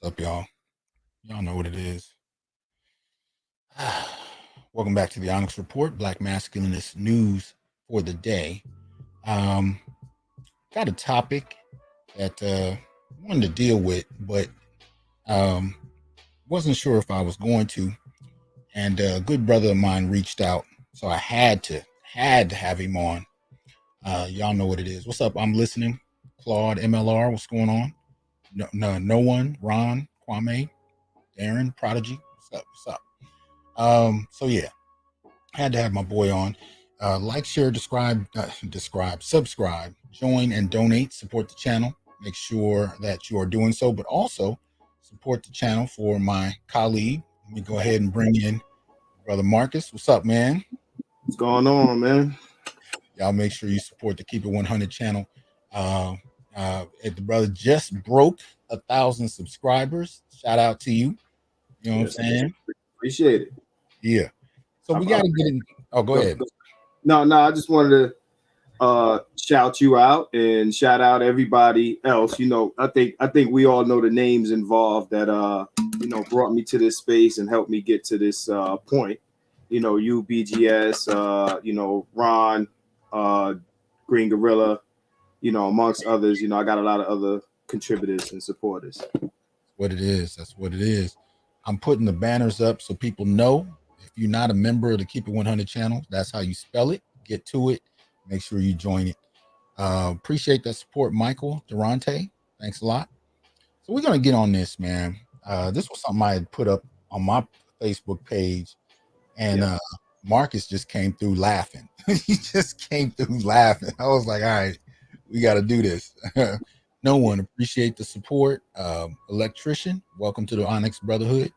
What's up, y'all? Y'all know what it is. Welcome back to the Onyx Report, Black Masculinist news for the day. Got a topic that I wanted to deal with, but wasn't sure if I was going to. And a good brother of mine reached out, so I had to have him on. Y'all know what it is. What's up? I'm listening. Claude, MLR, what's going on? No one, Ron, Kwame, Darren, Prodigy, what's up? So yeah, had to have my boy on. Like, share, subscribe, join, and donate. Support the channel. Make sure that you are doing so, but also support the channel for my colleague. Let me go ahead and bring in Brother Marcus. What's up, man? What's going on, man? Y'all make sure you support the Keep It 100 channel. The brother just broke 1,000 subscribers. Shout out to you. You know what I'm saying? Appreciate it. Yeah. So we got to get in. Oh, go ahead. No, I just wanted to shout you out and shout out everybody else. You know, I think we all know the names involved that brought me to this space and helped me get to this point. You know, you, BGS, Ron, Green Gorilla, amongst others. I got a lot of other contributors and supporters. That's what it is. I'm putting the banners up so people know. If you're not a member of the Keep It 100 channel, that's how you spell it. Get to it. Make sure you join it. Appreciate that support, Michael Durante. Thanks a lot. So we're going to get on this, man. This was something I had put up on my Facebook page, and Marcus just came through laughing. He just came through laughing. I was like, all right, we got to do this. No one, appreciate the support. Electrician, welcome to the Onyx Brotherhood.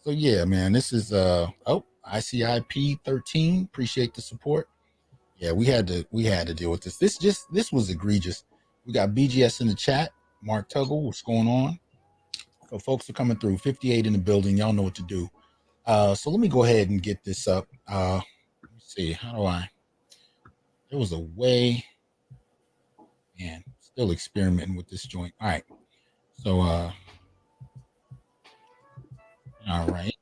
So yeah, man, this is ICIP 13. Appreciate the support. Yeah, we had to deal with this. This was egregious. We got BGS in the chat. Mark Tuggle, what's going on? So folks are coming through. 58 in the building. Y'all know what to do. So let me go ahead and get this up. Let me see. How do I? There was a way. Man, still experimenting with this joint. All right. So all right.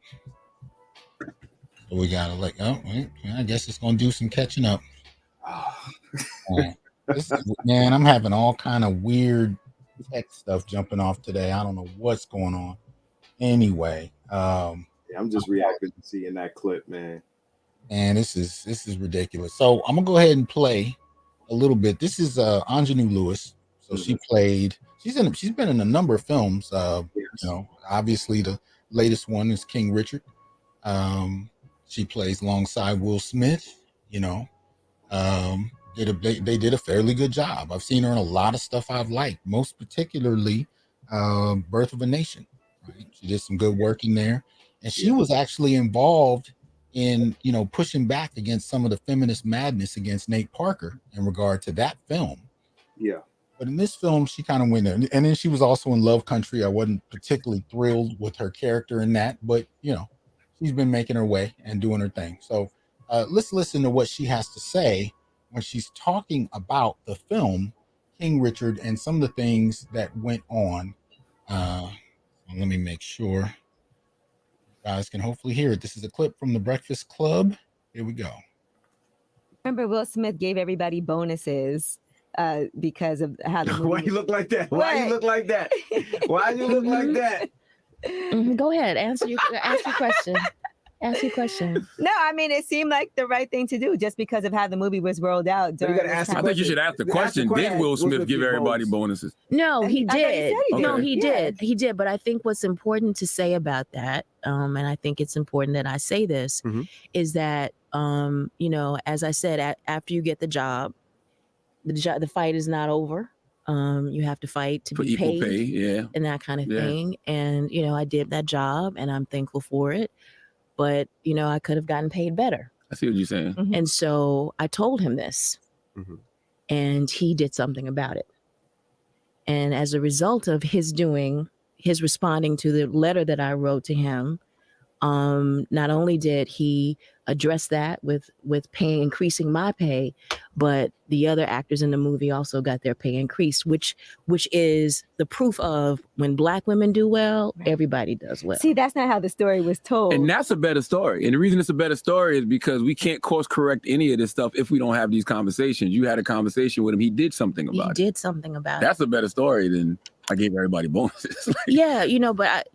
So we gotta I guess it's gonna do some catching up. Right. Man, I'm having all kind of weird tech stuff jumping off today. I don't know what's going on. Anyway, I'm just reacting to seeing that clip, man. And this is ridiculous. So I'm gonna go ahead and play a little bit. This is Anjanu Lewis. So she's been in a number of films. Obviously the latest one is King Richard. She plays alongside Will Smith. They did a fairly good job. I've seen her in a lot of stuff I've liked, most particularly Birth of a Nation. Right? She did some good work in there, and she was actually involved in pushing back against some of the feminist madness against Nate Parker in regard to that film. Yeah. But in this film, she kind of went there. And then she was also in Love Country. I wasn't particularly thrilled with her character in that, but she's been making her way and doing her thing. So let's listen to what she has to say when she's talking about the film King Richard and some of the things that went on. Let me make sure you guys can hopefully hear it. This is a clip from The Breakfast Club. Here we go. Remember, Will Smith gave everybody bonuses because of how the movie. Why you look like that? Why you look like that? Why you look like that? Go ahead, ask your question. Ask your question. No, I mean, it seemed like the right thing to do just because of how the movie was rolled out. I think you should ask the question. Did Will Smith give everybody bonuses? No, he did. No, he did. He did. But I think what's important to say about that, and I think it's important that I say this, is that, as I said, after you get the job, the fight is not over. You have to fight to be paid, and that kind of thing. And, I did that job and I'm thankful for it. But, I could have gotten paid better. I see what you're saying. And so I told him this, and he did something about it. And as a result of his responding to the letter that I wrote to him, not only did he address that with increasing my pay, but the other actors in the movie also got their pay increased, which is the proof of when Black women do well, everybody does well. See, that's not how the story was told. And that's a better story. And the reason it's a better story is because we can't course correct any of this stuff if we don't have these conversations. You had a conversation with him. He did something about it. He did something about it. That's a better story than I gave everybody bonuses. Yeah, but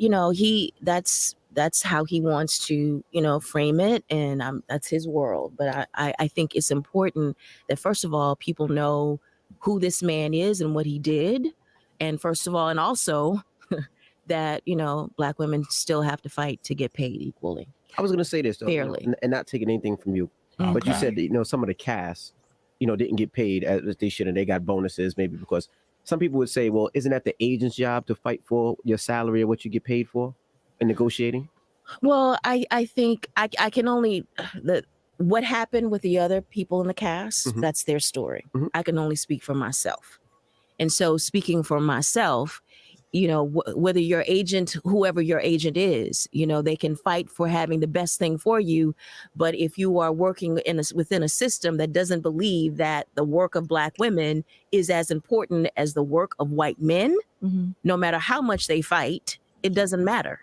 that's how he wants to, frame it, and that's his world. But I think it's important that, first of all, people know who this man is and what he did, and first of all, and also that Black women still have to fight to get paid equally. I was going to say this though, fairly, and not taking anything from you, Okay. but you said that some of the cast, didn't get paid as they should, and they got bonuses maybe because some people would say, well, isn't that the agent's job to fight for your salary or what you get paid for in negotiating? Well, I think I can only what happened with the other people in the cast. Mm-hmm. That's their story. Mm-hmm. I can only speak for myself, and so speaking for myself, whether your agent, whoever your agent is, they can fight for having the best thing for you. But if you are working within a system that doesn't believe that the work of Black women is as important as the work of white men, no matter how much they fight, it doesn't matter,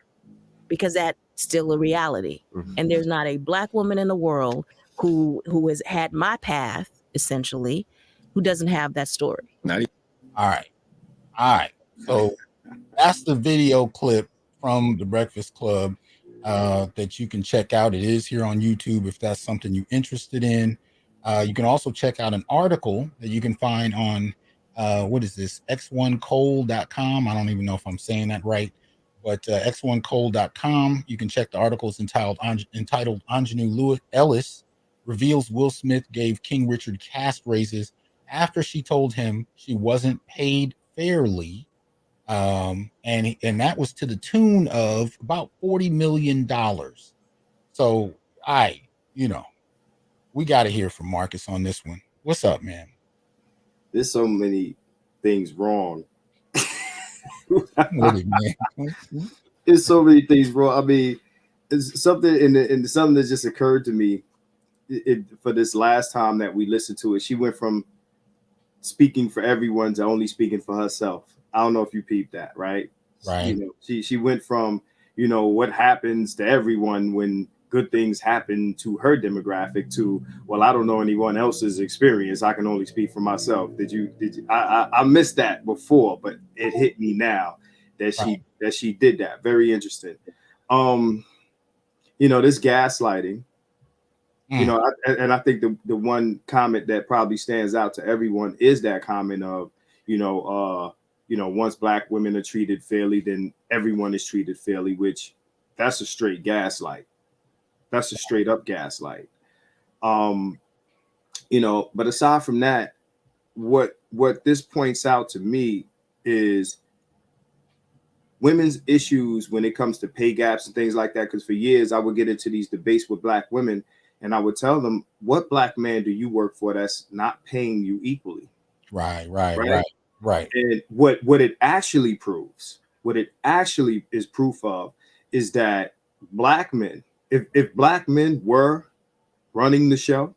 because that's still a reality. Mm-hmm. And there's not a Black woman in the world who has had my path, essentially, who doesn't have that story. All right. So that's the video clip from the Breakfast Club that you can check out. It is here on YouTube if that's something you're interested in. You can also check out an article that you can find on x1cold.com. I don't even know if I'm saying that right, but x1cold.com. You can check the articles entitled Anjanu Ellis reveals Will Smith gave King Richard cast raises after she told him she wasn't paid fairly. And that was to the tune of about $40 million. So we got to hear from Marcus on this one. What's up, man? There's so many things wrong. There's so many things wrong. I mean, it's something in something that just occurred to me for this last time that we listened to it. She went from speaking for everyone to only speaking for herself. I don't know if you peeped that, right? Right. She went from, what happens to everyone when good things happen to her demographic to, well, I don't know anyone else's experience. I can only speak for myself. Did you? I missed that before, but it hit me now that she did that. Very interesting. This gaslighting. And I think the one comment that probably stands out to everyone is that comment of, once Black women are treated fairly, then everyone is treated fairly, which that's a straight gaslight. That's a straight up gaslight. But aside from that, what this points out to me is women's issues when it comes to pay gaps and things like that. Because for years I would get into these debates with Black women and I would tell them, what Black man do you work for that's not paying you equally? Right. And what it actually proves, what it actually is proof of, is that Black men, if Black men were running the show,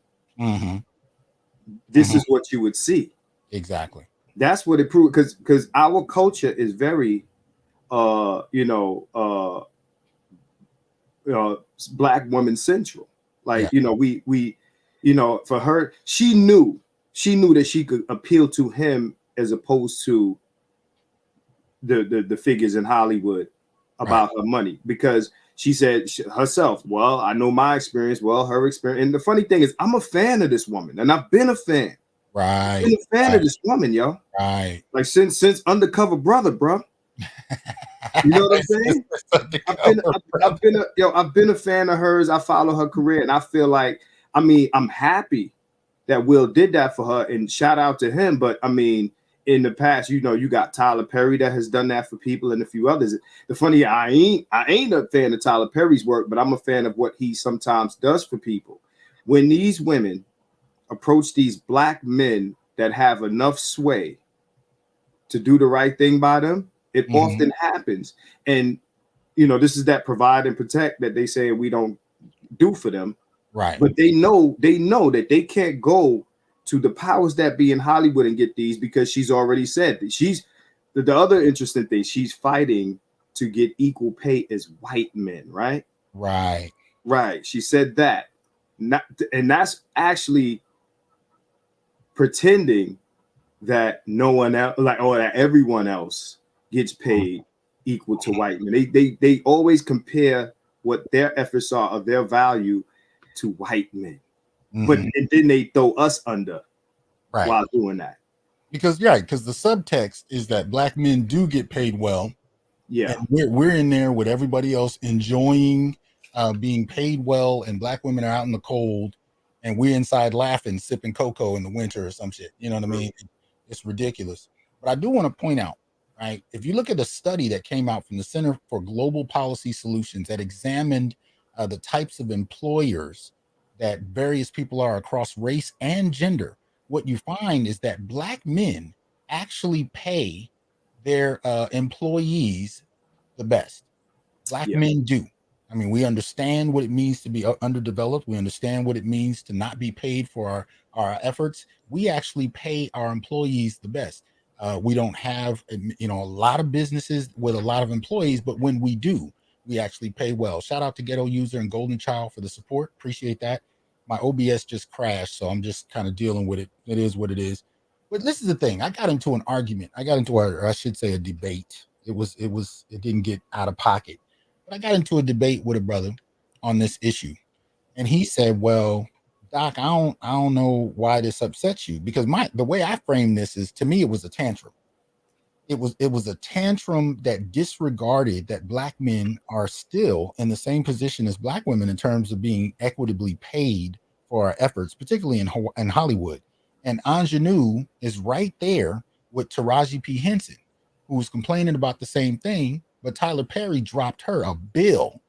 this is what you would see. Exactly. That's what it proved, because our culture is very, Black woman central. Like, we for her, she knew that she could appeal to him as opposed to the figures in Hollywood about her money, because she said herself, well, I know my experience, well, her experience. And the funny thing is, I'm a fan of this woman, and I've been a fan. Right. Been a fan of this woman, yo. Right. Like since Undercover Brother, bro. You know what I'm saying? I've been a fan of hers. I follow her career, and I feel like, I'm happy that Will did that for her, and shout out to him. But in the past, you got Tyler Perry that has done that for people, and a few others. The funny, I ain't a fan of Tyler Perry's work, but I'm a fan of what he sometimes does for people. When these women approach these Black men that have enough sway to do the right thing by them, it often happens. And this is that provide and protect that they say we don't do for them. Right. But they know that they can't go to the powers that be in Hollywood and get these, because she's already said that she's the other interesting thing, she's fighting to get equal pay as white men, right? Right. She said that. And that's actually pretending that no one else, like, or that everyone else gets paid equal to white men. They always compare what their efforts are of their value to white men. But and then they throw us under while doing that. Because the subtext is that black men do get paid well. Yeah. And we're in there with everybody else enjoying being paid well, and black women are out in the cold, and we're inside laughing, sipping cocoa in the winter or some shit. You know what I mean? It's ridiculous. But I do want to point out, right? If you look at a study that came out from the Center for Global Policy Solutions that examined the types of employers that various people are across race and gender, what you find is that black men actually pay their employees the best. Black men do. I mean, we understand what it means to be underdeveloped. We understand what it means to not be paid for our efforts. We actually pay our employees the best. We don't have, a lot of businesses with a lot of employees, but when we do, we actually pay well. Shout out to Ghetto User and Golden Child for the support. Appreciate that. My OBS just crashed, so I'm just kind of dealing with it. It is what it is. But this is the thing. I got into an argument. I should say a debate. It didn't get out of pocket. But I got into a debate with a brother on this issue. And he said, well, Doc, I don't know why this upsets you, because the way I framed this is, to me, it was a tantrum. It was a tantrum that disregarded that black men are still in the same position as black women in terms of being equitably paid for our efforts, particularly in Hollywood. And Anjanu is right there with Taraji P. Henson, who was complaining about the same thing, but Tyler Perry dropped her a bill,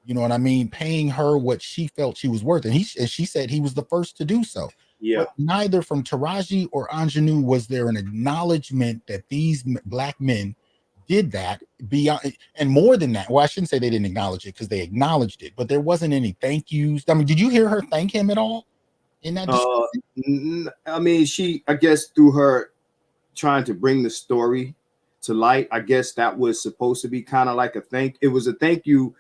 you know what I mean, paying her what she felt she was worth. And she said he was the first to do so. Yeah. But neither from Taraji or Anjanu was there an acknowledgement that these black men did that beyond, and more than that. Well, I shouldn't say they didn't acknowledge it, because they acknowledged it, but there wasn't any thank yous. I mean, did you hear her thank him at all in that discussion? I mean, I guess through her trying to bring the story to light, I guess that was supposed to be kind of like it was a thank you,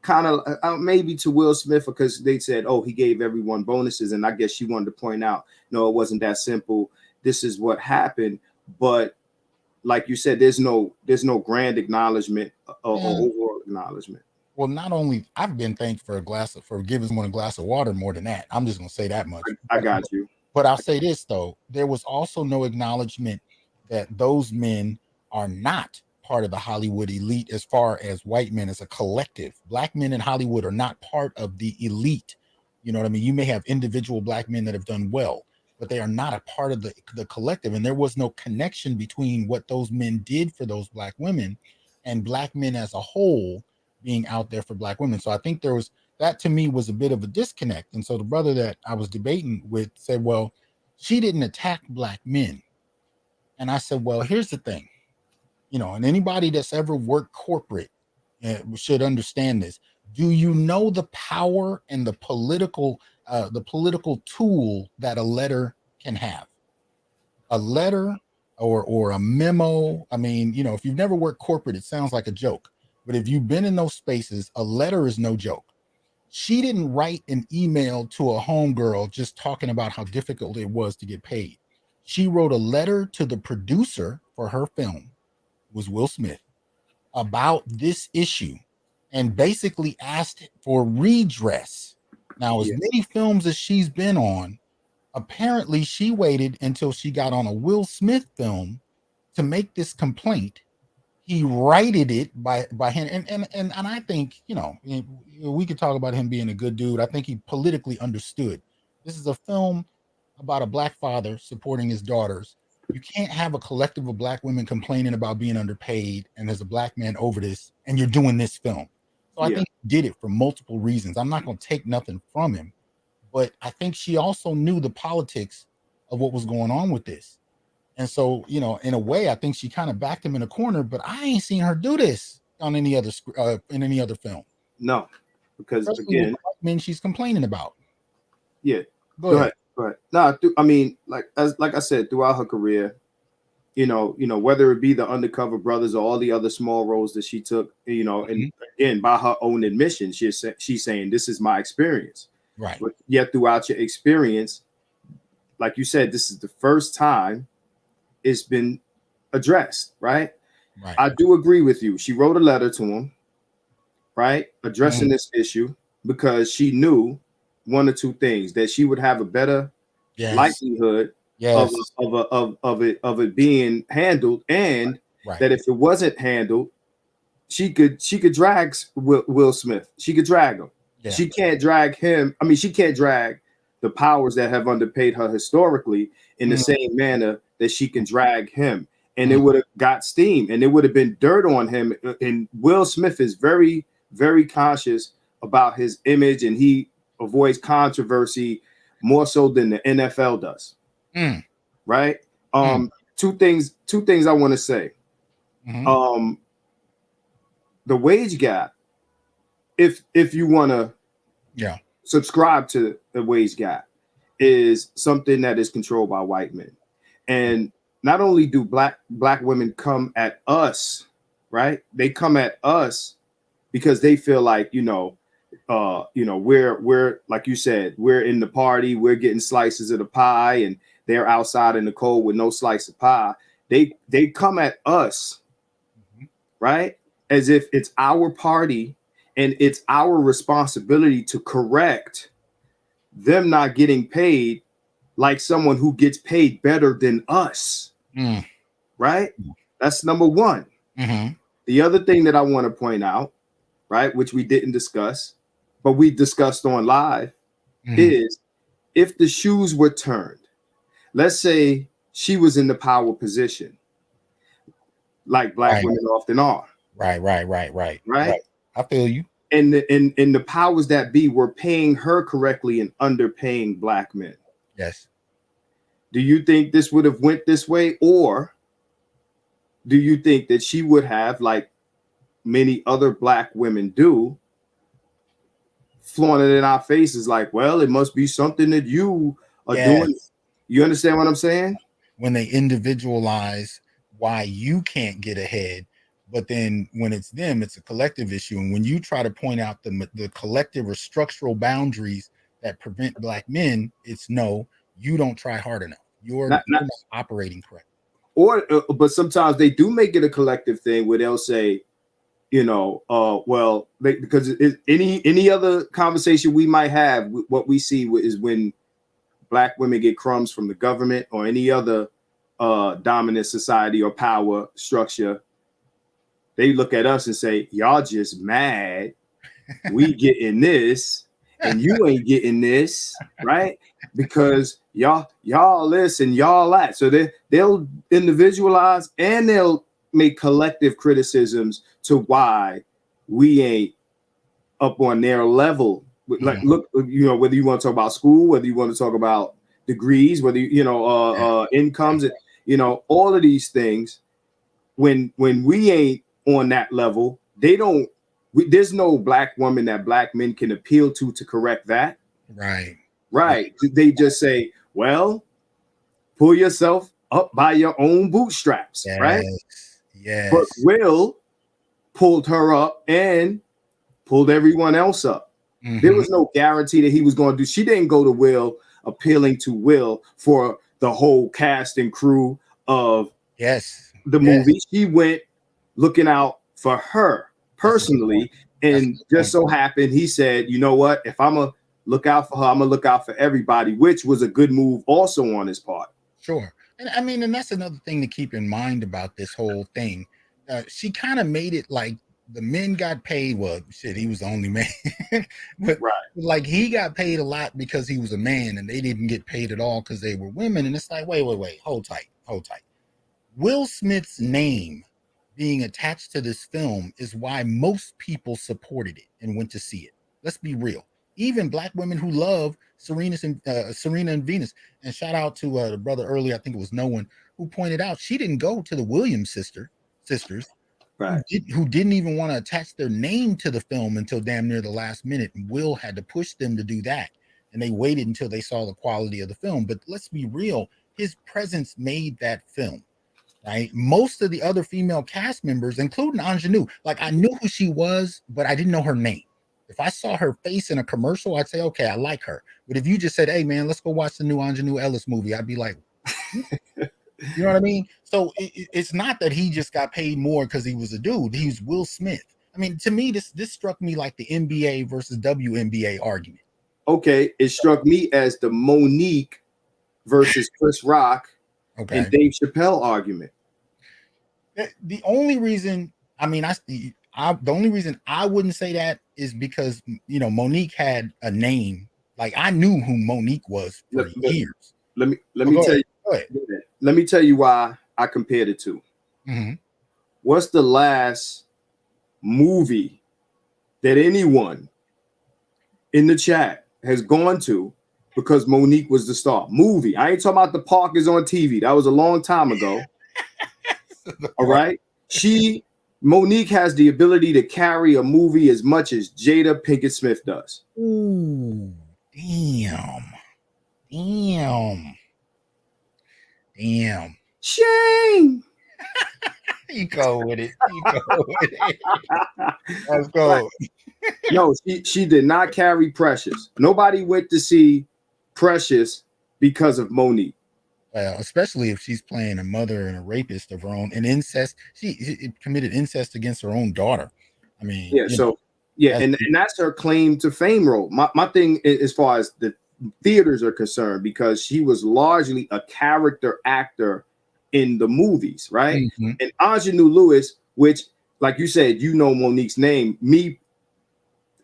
kind of maybe to Will Smith, because they said, oh, he gave everyone bonuses, and I guess she wanted to point out, no, it wasn't that simple. This is what happened. But like you said, there's no grand acknowledgement or overall acknowledgement. Well, not only I've been thanked for giving someone a glass of water more than that. I'm just gonna say that much. I got you. But I'll say this though, there was also no acknowledgement that those men are not part of the Hollywood elite as far as white men as a collective. Black men in Hollywood are not part of the elite. You know what I mean? You may have individual black men that have done well, but they are not a part of the collective. And there was no connection between what those men did for those black women and black men as a whole being out there for black women. So I think that to me was a bit of a disconnect. And so the brother that I was debating with said, well, she didn't attack black men. And I said, well, here's the thing. And anybody that's ever worked corporate should understand this. Do you know the power and the political tool that a letter can have? A letter or a memo. I mean, if you've never worked corporate, it sounds like a joke. But if you've been in those spaces, a letter is no joke. She didn't write an email to a homegirl just talking about how difficult it was to get paid. She wrote a letter to the producer for her film, was Will Smith, about this issue, and basically asked for redress. Now, as many films as she's been on, apparently she waited until she got on a Will Smith film to make this complaint. He righted it by him, and I think we could talk about him being a good dude. I think he politically understood. This is a film about a black father supporting his daughters. You can't have a collective of black women complaining about being underpaid, and there's a black man over this, and you're doing this film. So I think he did it for multiple reasons. I'm not going to take nothing from him, but I think she also knew the politics of what was going on with this. And so, in a way, I think she kind of backed him in a corner, but I ain't seen her do this on any other in any other film. No, because especially again, men she's complaining about. Yeah. Go ahead. Right. No, I mean, like I said, throughout her career, you know, whether it be the Undercover Brothers or all the other small roles that she took, you know, and again, by her own admission, she's saying this is my experience. Right. But yet, throughout your experience, like you said, this is the first time it's been addressed, right? Right. I do agree with you. She wrote a letter to him, right, addressing this issue because she knew one or two things, that she would have a better likelihood of it being handled, and that if it wasn't handled, she could drag Will Smith. She could drag him. Yeah. She can't drag him. I mean, she can't drag the powers that have underpaid her historically in the same manner that she can drag him. And it would have got steam, and it would have been dirt on him. And Will Smith is very, very conscious about his image, and he avoids controversy more so than the NFL does. Right? Two things I want to say. The wage gap, if you want to subscribe to the wage gap, is something that is controlled by white men. And not only do black women come at us, right? They come at us because they feel like, we're like you said, we're in the party, we're getting slices of the pie, and they're outside in the cold with no slice of pie. They come at us, right? As if it's our party and it's our responsibility to correct them not getting paid like someone who gets paid better than us. Right? That's number one. The other thing that I want to point out, right, which we didn't discuss, but we discussed on live, is if the shoes were turned, let's say she was in the power position, like black women often are. Right. I feel you. And the powers that be were paying her correctly and underpaying black men. Yes. Do you think this would have went this way, or do you think that she would have, like many other black women do, flaunted in our faces like, well, it must be something that you are doing? You understand what I'm saying? When they individualize why you can't get ahead, but then when it's them, it's a collective issue. And when you try to point out the collective or structural boundaries that prevent black men, it's no, you don't try hard enough. You're not operating correctly. Or, but sometimes they do make it a collective thing where they'll say, because any other conversation we might have, what we see is when black women get crumbs from the government or any other dominant society or power structure, they look at us and say, y'all just mad. We getting this and you ain't getting this, right? Because y'all this and y'all that. So they'll individualize and they'll make collective criticisms to why we ain't up on their level. Like, look, whether you want to talk about school, whether you want to talk about degrees, whether incomes, all of these things. When we ain't on that level, there's no black woman that black men can appeal to correct that. Right. They just say, well, pull yourself up by your own bootstraps, right? Yes. But Will pulled her up and pulled everyone else up. There was no guarantee that he was going to do. She didn't go to Will appealing to Will for the whole cast and crew of the movie. She went looking out for her personally. And just so happened, he said, you know what? If I'm a look out for her, I'm gonna look out for everybody, which was a good move also on his part. Sure. And that's another thing to keep in mind about this whole thing. She kind of made it like the men got paid. Well, shit, he was the only man. But like he got paid a lot because he was a man, and they didn't get paid at all because they were women. And it's like, wait, hold tight. Will Smith's name being attached to this film is why most people supported it and went to see it. Let's be real. Even black women who love Serena and Venus. And shout out to the brother earlier, I think it was No One, who pointed out she didn't go to the Williams sisters, who didn't even want to attach their name to the film until damn near the last minute. And Will had to push them to do that. and they waited until they saw the quality of the film. But let's be real, his presence made that film. Right. Most of the other female cast members, including Anjanu, like I knew who she was, but I didn't know her name. If I saw her face in a commercial, I'd say, okay, I like her. But if you just said, hey, man, let's go watch the new Anjanu Ellis movie, I'd be like, you know what I mean? So it's not that he just got paid more because he was a dude. He was Will Smith. I mean, to me, this struck me like the NBA versus WNBA argument. Okay. It struck me as the Monique versus Chris Rock and Dave Chappelle argument. The only reason, I mean, the only reason I wouldn't say that is because, you know, Monique had a name. Like I knew who Monique was for years. Let me tell you. Go ahead. Let me tell you why I compared it to. Mm-hmm. What's the last movie that anyone in the chat has gone to because Monique was the star? Movie. I ain't talking about The Park is on TV. That was a long time ago. All right. Monique has the ability to carry a movie as much as Jada Pinkett Smith does. Ooh, damn. Shame. You go with it. Let's go. Yo, she did not carry Precious. Nobody went to see Precious because of Monique. Especially if she's playing a mother and a rapist of her own, and incest. She committed incest against her own daughter. I mean, and that's her claim to fame role. My thing as far as the theaters are concerned, because she was largely a character actor in the movies, right? Mm-hmm. And Anjanu Lewis, which, like you said, you know Monique's name.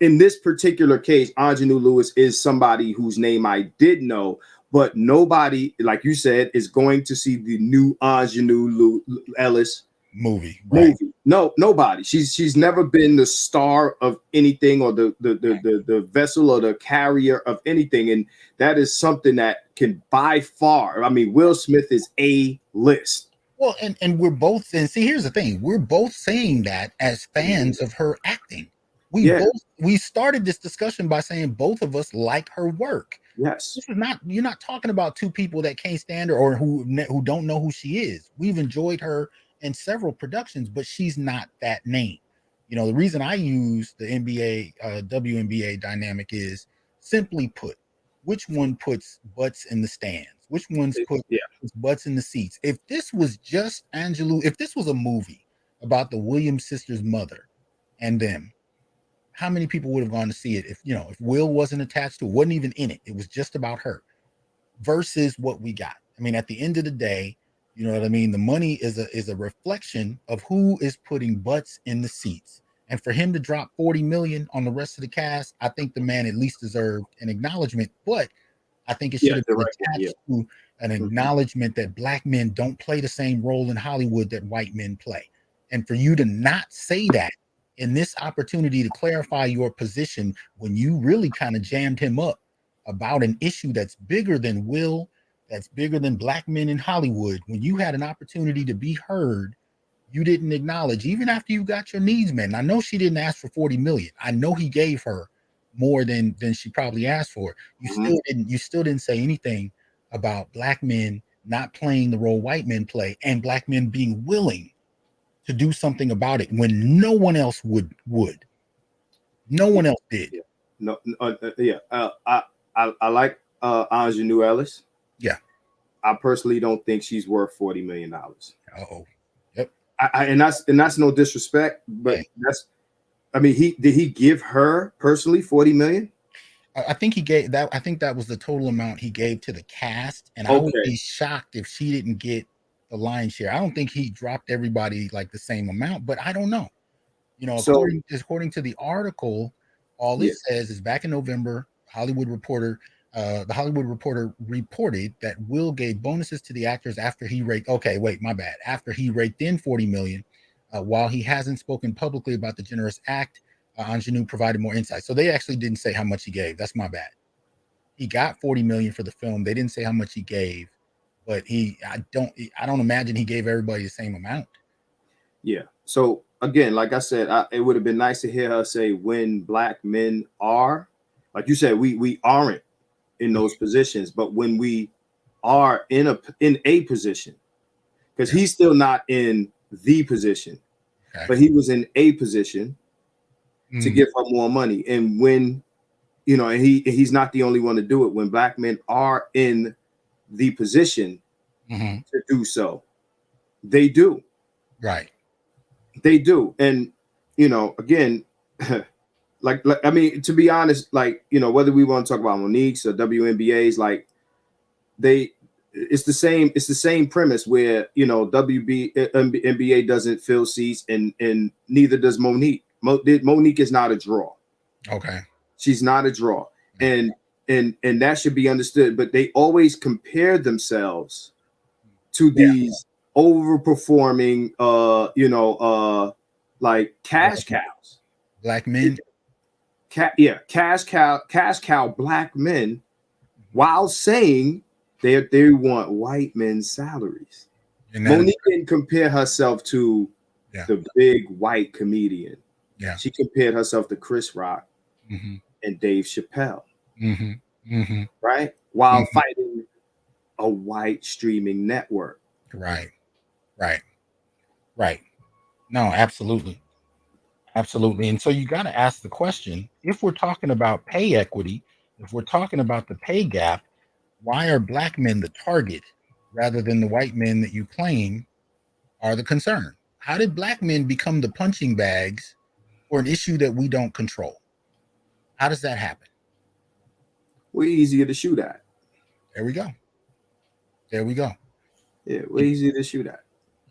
In this particular case, Anjanu Lewis is somebody whose name I did know. But nobody, like you said, is going to see the new Anjanu Ellis movie. Right. No, nobody. She's never been the star of anything, or the vessel or the carrier of anything, and that is something that can by far. I mean, Will Smith is A-list. Well, and we're both. And see, here's the thing: we're both saying that as fans of her acting. We started this discussion by saying both of us like her work. Yes. This is not, you're not talking about two people that can't stand her or who don't know who she is. We've enjoyed her in several productions, but she's not that name. You know, the reason I use the NBA, WNBA dynamic is simply put, which one puts butts in the stands? Which ones puts butts in the seats? If this was just if this was a movie about the Williams sisters' mother and them, how many people would have gone to see it if Will wasn't attached to it, wasn't even in it? It was just about her versus what we got. I mean, at the end of the day, you know what I mean? The money is a reflection of who is putting butts in the seats. And for him to drop 40 million on the rest of the cast, I think the man at least deserved an acknowledgement, but I think it should have been attached to an acknowledgement that black men don't play the same role in Hollywood that white men play. And for you to not say that in this opportunity to clarify your position when you really kind of jammed him up about an issue that's bigger than Will, that's bigger than black men in Hollywood, when you had an opportunity to be heard, you didn't acknowledge, even after you got your needs met. And I know she didn't ask for 40 million. I know he gave her more than she probably asked for. You still didn't say anything about black men not playing the role white men play and black men being willing to do something about it when no one else would. No one else did. I like Anjanu Ellis. Yeah. I personally don't think she's worth $40 million. Uh-oh. Yep. And that's no disrespect, but did he give her personally 40 million? I think he gave that. I think that was the total amount he gave to the cast. And I would be shocked if she didn't get the lion's share. I don't think he dropped everybody like the same amount, but I don't know. You know, according to the article, all it says is back in November, the Hollywood Reporter reported that Will gave bonuses to the actors after he raked. Okay, wait, my bad. After he raked in 40 million, while he hasn't spoken publicly about the generous act, Anjanu provided more insight. So they actually didn't say how much he gave. That's my bad. He got 40 million for the film. They didn't say how much he gave, but I don't imagine he gave everybody the same amount. Yeah. So again, like I said, it would have been nice to hear her say when black men are, like you said, we aren't in those positions. But when we are in a position, because he's still not in the position, but he was in a position to give her more money. And when, you know, and he's not the only one to do it. When Black men are in the position to do so, they do. Right. They do. And, you know, again, like I mean, to be honest, like, you know, whether we want to talk about Monique's or WNBA's, like it's the same premise where, you know, NBA doesn't fill seats and neither does Monique. Monique is not a draw. Okay. She's not a draw. And that should be understood. But they always compare themselves to these overperforming like cash cows. Black men. Cash cow black men, while saying they want white men's salaries. Monique didn't compare herself to the big white comedian. Yeah. She compared herself to Chris Rock and Dave Chappelle. Right? While fighting a white streaming network. Right. No, absolutely. Absolutely. And so you got to ask the question, if we're talking about pay equity, if we're talking about the pay gap, why are black men the target rather than the white men that you claim are the concern? How did black men become the punching bags for an issue that we don't control? How does that happen? We're easier to shoot at. There we go. Yeah, we're easier to shoot at.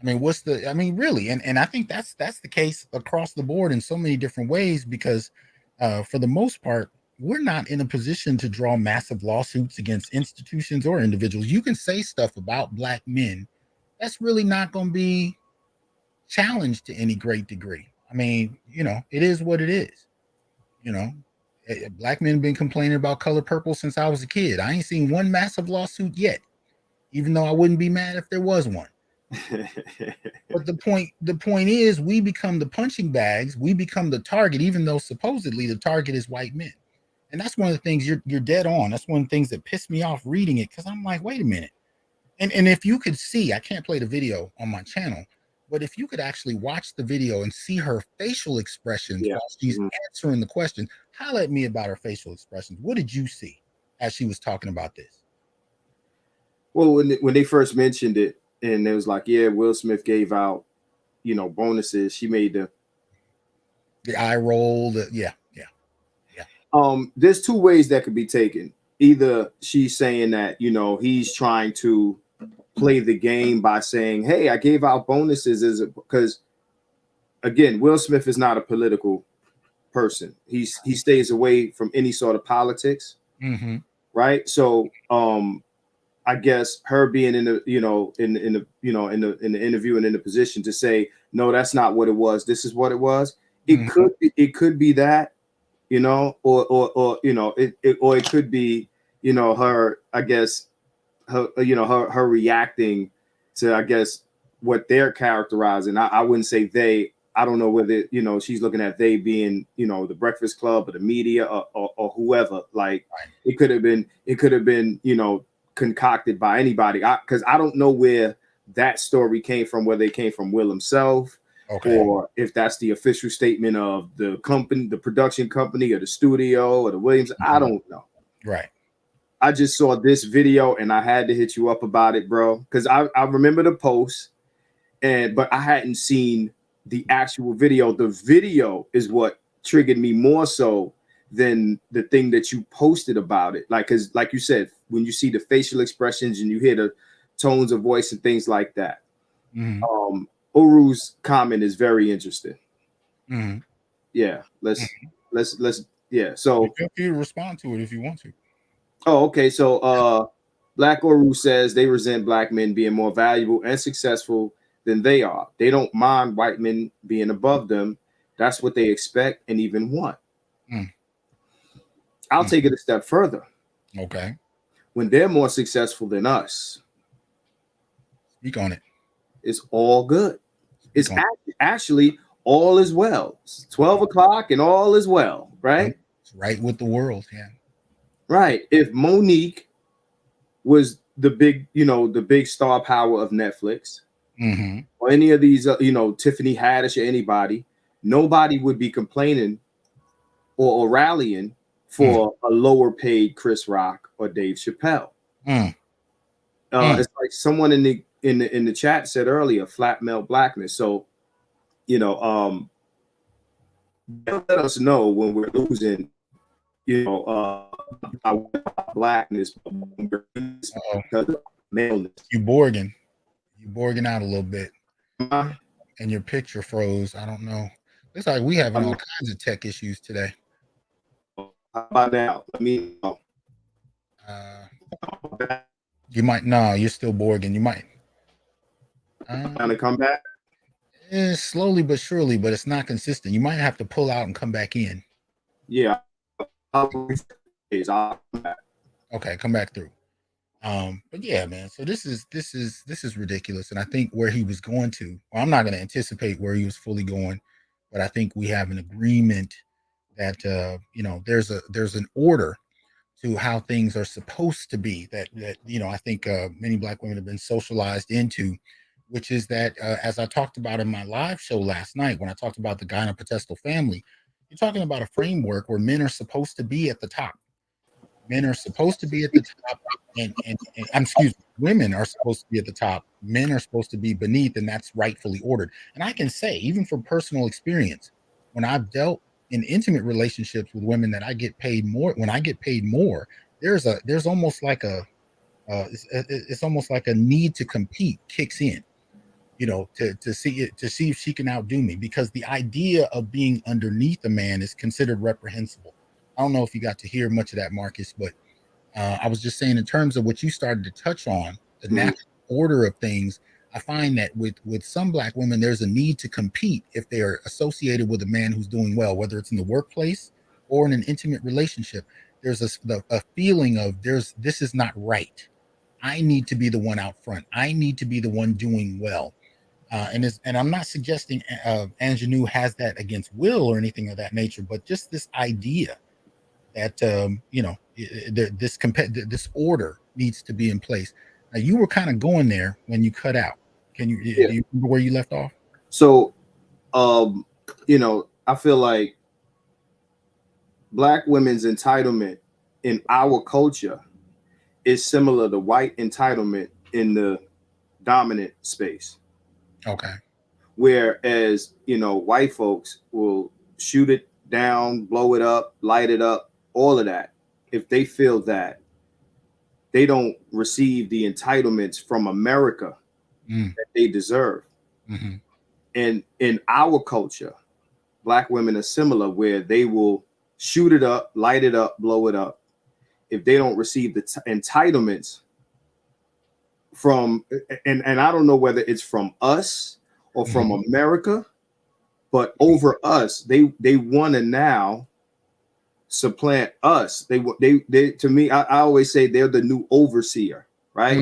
I mean, really, and I think that's the case across the board in so many different ways, because for the most part, we're not in a position to draw massive lawsuits against institutions or individuals. You can say stuff about black men that's really not going to be challenged to any great degree. I mean, you know, it is what it is. You know, black men been complaining about color purple since I was a kid. I ain't seen one massive lawsuit yet, even though I wouldn't be mad if there was one. But the point is, we become the punching bags, we become the target, even though supposedly the target is white men. And that's one of the things you're dead on. That's one of the things that pissed me off reading it, because I'm like, wait a minute. And if you could see, I can't play the video on my channel, but if you could actually watch the video and see her facial expressions while she's answering the question, holler at me about her facial expressions. What did you see as she was talking about this? Well, when they first mentioned it, and it was like, yeah, Will Smith gave out, you know, bonuses. She made the eye roll. Yeah. There's two ways that could be taken. Either she's saying that, you know, he's trying to play the game by saying, hey, I gave out bonuses, because again, Will Smith is not a political person. He stays away from any sort of politics. Right. So I guess her being in the interview and in the position to say, no, that's not what it was. This is what it was. It could be that, you know, or you know, it could be, you know, her, I guess, her reacting to, I guess, what they're characterizing. I wouldn't say they. I don't know whether, you know, she's looking at they being, you know, the Breakfast Club or the media or whoever. Like it could have been, you know, concocted by anybody, because I don't know where that story came from, whether it came from Will himself, or if that's the official statement of the company, the production company, or the studio, or the Williams. I don't know. Right. I just saw this video and I had to hit you up about it, bro, because I remember the post, but I hadn't seen the actual video. The video is what triggered me more so than the thing that you posted about it. Like, because like you said, when you see the facial expressions and you hear the tones of voice and things like that, Uru's comment is very interesting. Yeah, let's So feel free to respond to it if you want to. Oh, okay. So Black Uru says they resent black men being more valuable and successful than they are. They don't mind white men being above them. That's what they expect and even want. I'll take it a step further. Okay. When they're more successful than us, speak on it. It's all good. It's actually all is well. It's 12 o'clock and all is well, right? It's right with the world. Yeah. Right. If Monique was the big, the big star power of Netflix, or any of these, Tiffany Haddish or anybody, nobody would be complaining or rallying for a lower paid Chris Rock or Dave Chappelle. It's like someone in the chat said earlier, flat male blackness. So, they'll let us know when we're losing, our blackness because of maleness. You borging out a little bit, and your picture froze. I don't know. It's like we having all kinds of tech issues today. How about now? Let me know. You might you're still borging. You might trying to come back. Slowly but surely, but it's not consistent. You might have to pull out and come back in. Yeah. Okay, come back through. But yeah, man. So this is ridiculous, and I think where he was going to. Well, I'm not going to anticipate where he was fully going, but I think we have an agreement that there's an order to how things are supposed to be. That I think many Black women have been socialized into, which is that as I talked about in my live show last night when I talked about the gynoprotestal family, you're talking about a framework where men are supposed to be at the top. Men are supposed to be at the top, and women are supposed to be at the top. Men are supposed to be beneath, and that's rightfully ordered. And I can say, even from personal experience, when I've dealt in intimate relationships with women that I get paid more, when I get paid more, there's almost like it's almost like a need to compete kicks in, to see if she can outdo me, because the idea of being underneath a man is considered reprehensible. I don't know if you got to hear much of that, Marcus, but I was just saying in terms of what you started to touch on, the natural order of things. I find that with some Black women, there's a need to compete if they are associated with a man who's doing well, whether it's in the workplace or in an intimate relationship. There's a feeling of this is not right. I need to be the one out front. I need to be the one doing well. And I'm not suggesting Anjanu has that against Will or anything of that nature, but just this idea that this order needs to be in place. Now, you were kind of going there when you cut out. Do you remember where you left off? So, I feel like Black women's entitlement in our culture is similar to white entitlement in the dominant space. Okay. Whereas, white folks will shoot it down, blow it up, light it up, all of that, if they feel that they don't receive the entitlements from America that they deserve. And in our culture, Black women are similar, where they will shoot it up, light it up, blow it up, if they don't receive the entitlements from, and I don't know whether it's from us or from America, but over us, they want to now supplant us. They to me, I always say they're the new overseer, right?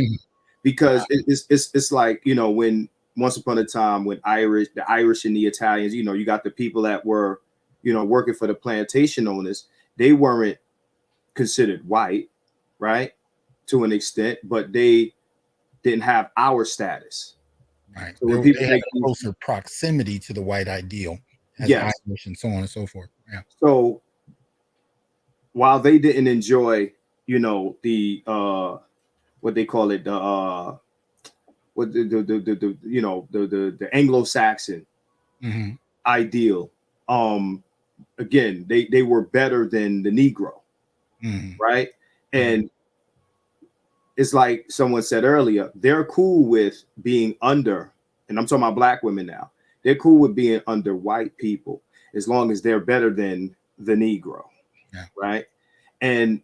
Because it's like, when once upon a time when the Irish and the Italians, you got the people that were, working for the plantation owners, they weren't considered white, right? To an extent, but they didn't have our status. Right. So They had a closer proximity to the white ideal as Irish and so on and so forth. Yeah. So while they didn't enjoy, the what they call it, the Anglo-Saxon ideal, again, they were better than the Negro, right? And it's like someone said earlier, they're cool with being under, and I'm talking about Black women now, they're cool with being under white people as long as they're better than the Negro, right? And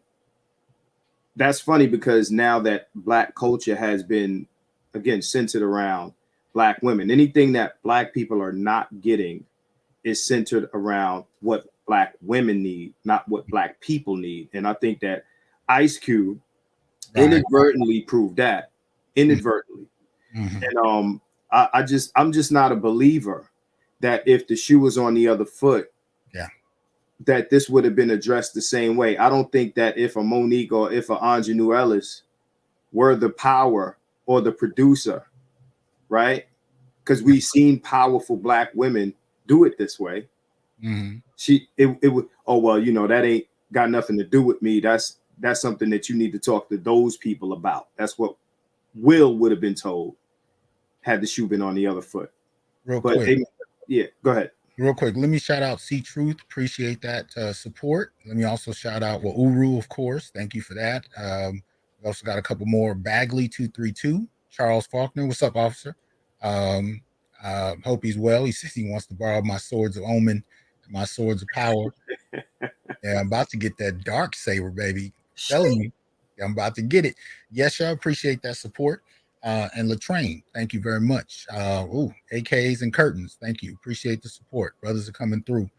that's funny, because now that Black culture has been, again, centered around Black women, anything that Black people are not getting is centered around what Black women need, not what Black people need. And I think that Ice Cube inadvertently proved that, inadvertently. And I'm just not a believer that if the shoe was on the other foot, that this would have been addressed the same way. I don't think that if a Monique or if a Anjanu Ellis were the power or the producer, right? Because we've seen powerful Black women do it this way. It would, oh, well, you know, that ain't got nothing to do with me. That's something that you need to talk to those people about. That's what Will would have been told had the shoe been on the other foot. Real quick. Yeah, go ahead. Real quick, let me shout out See Truth. Appreciate that support. Let me also shout out Uru, of course. Thank you for that. We also got a couple more. Bagley 232, Charles Faulkner. What's up, officer? Hope he's well. He says he wants to borrow my swords of omen, my swords of power. Yeah, I'm about to get that dark saber, baby. Telling you, I'm about to get it. Yes, sir. Appreciate that support. And Latrain, thank you very much. AKs and curtains, thank you. Appreciate the support. Brothers are coming through.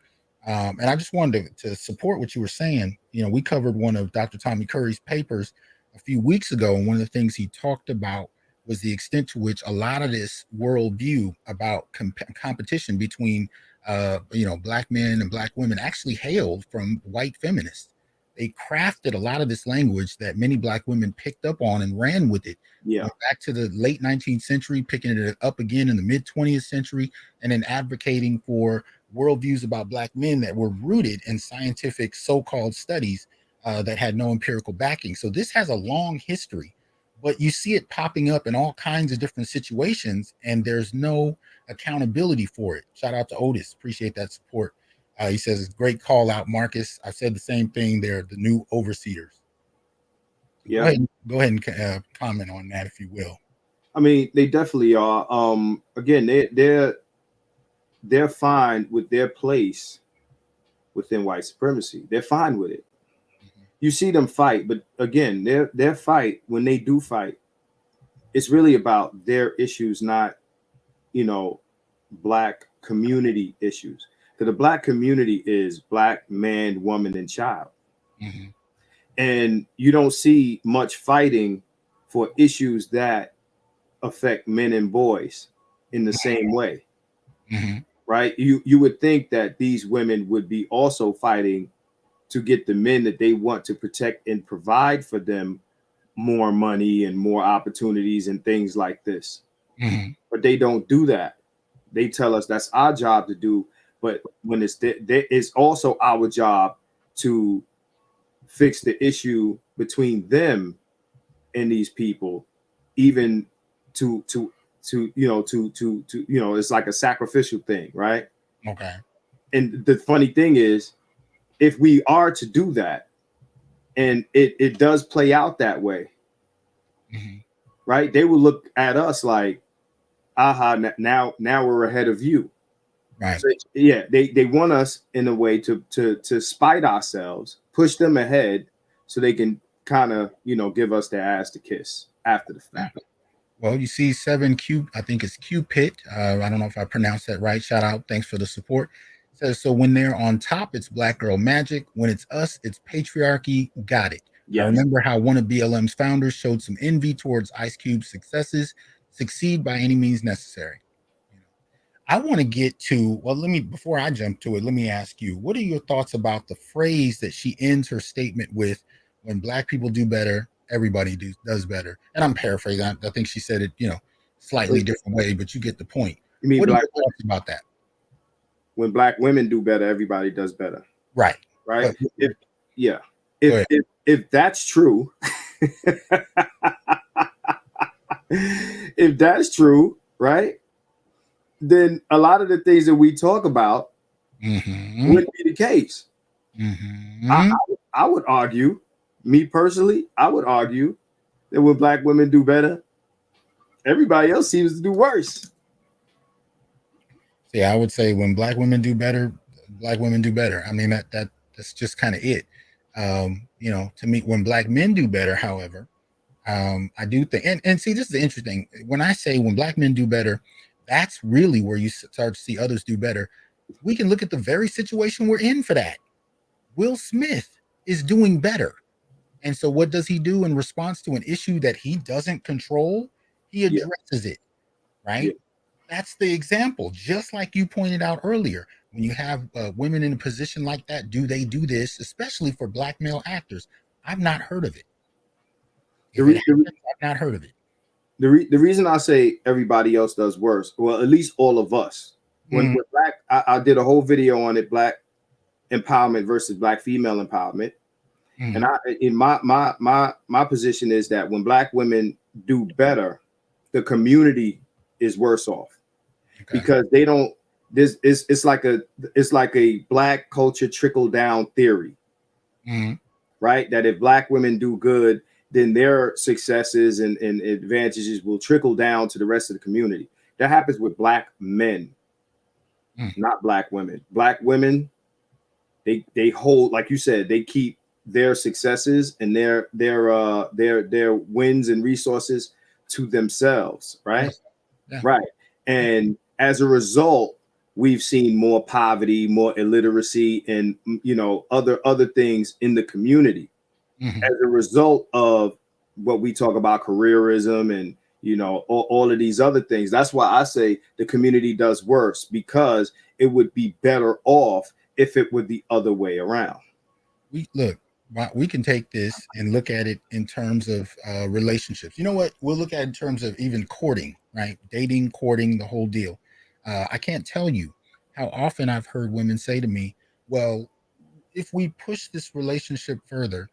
And I just wanted to support what you were saying. You know, we covered one of Dr. Tommy Curry's papers a few weeks ago, and one of the things he talked about was the extent to which a lot of this worldview about competition between Black men and Black women actually hailed from white feminists. They crafted a lot of this language that many Black women picked up on and ran with it. Yeah, went back to the late 19th century, picking it up again in the mid 20th century, and then advocating for worldviews about Black men that were rooted in scientific so-called studies that had no empirical backing. So this has a long history, but you see it popping up in all kinds of different situations, and there's no accountability for it. Shout out to Otis. Appreciate that support. He says, it's great call out, Marcus. I said the same thing. They're the new overseers. Yeah. Go ahead and comment on that, if you will. I mean, they definitely are. Again, they're fine with their place within white supremacy. They're fine with it. You see them fight, but again, their fight, when they do fight, it's really about their issues, not, Black community issues. So the Black community is Black man, woman, and child. And you don't see much fighting for issues that affect men and boys in the same way. Right? You would think that these women would be also fighting to get the men that they want to protect and provide for them more money and more opportunities and things like this. But they don't do that. They tell us that's our job to do. But when it's also our job to fix the issue between them and these people, even to it's like a sacrificial thing, right? Okay. And the funny thing is, if we are to do that, and it does play out that way, right? They will look at us like, aha, now we're ahead of you. Right. So, yeah, they want us in a way to spite ourselves, push them ahead, so they can kind of give us their ass to kiss after the fact. Well, you see 7Q, I think it's Cupid. I don't know if I pronounced that right. Shout out. Thanks for the support. It says, so when they're on top, it's Black girl magic. When it's us, it's patriarchy. Got it. Yes. I remember how one of BLM's founders showed some envy towards Ice Cube's successes. Succeed by any means necessary. I want to get to, before I jump to it, let me ask you, what are your thoughts about the phrase that she ends her statement with, when Black people do better, everybody does better? And I'm paraphrasing. I think she said it, slightly different way, but you get the point. You mean what are your thoughts about that? When Black women do better, everybody does better. Right. Right. If that's true, if that's true, right, then a lot of the things that we talk about wouldn't be the case. I would argue, me personally, I would argue that when Black women do better, everybody else seems to do worse. Yeah, I would say when Black women do better, Black women do better. I mean, that's just kind of it. To me, when Black men do better, however, I do think, and see, this is interesting. When I say when Black men do better, that's really where you start to see others do better. We can look at the very situation we're in for that. Will Smith is doing better. And so what does he do in response to an issue that he doesn't control? He addresses it, right? That's the example. Just like you pointed out earlier, when you have women in a position like that, do they do this, especially for Black male actors? I've not heard of it. If it happens, I've not heard of it. The reason I say everybody else does worse, well, at least all of us. When Black, I did a whole video on it, Black empowerment versus Black female empowerment. And my position is that when Black women do better, the community is worse off. Okay. Because they don't. It's like a Black culture trickle down theory, right? That if Black women do good, then their successes and advantages will trickle down to the rest of the community. That happens with Black men, not Black women. Black women, they hold, like you said, they keep their successes and their wins and resources to themselves, right? Yeah. Right. And as a result, we've seen more poverty, more illiteracy, and other things in the community as a result of what we talk about, careerism and all of these other things. That's why I say the community does worse, because it would be better off if it were the other way around. We can take this and look at it in terms of relationships. You know what? We'll look at it in terms of even courting, right? Dating, courting, the whole deal. I can't tell you how often I've heard women say to me, well, if we push this relationship further,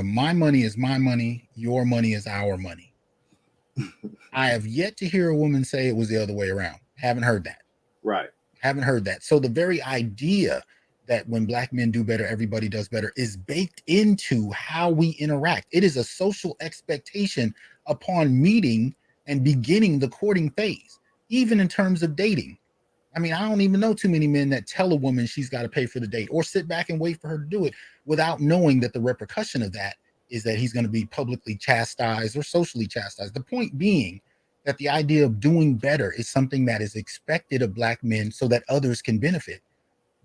my money is my money, your money is our money. I have yet to hear a woman say it was the other way around. Haven't heard that. Right. Haven't heard that. So the very idea that when Black men do better, everybody does better is baked into how we interact. It is a social expectation upon meeting and beginning the courting phase, even in terms of dating. I mean, I don't even know too many men that tell a woman she's got to pay for the date or sit back and wait for her to do it without knowing that the repercussion of that is that he's going to be publicly chastised or socially chastised. The point being that the idea of doing better is something that is expected of Black men so that others can benefit.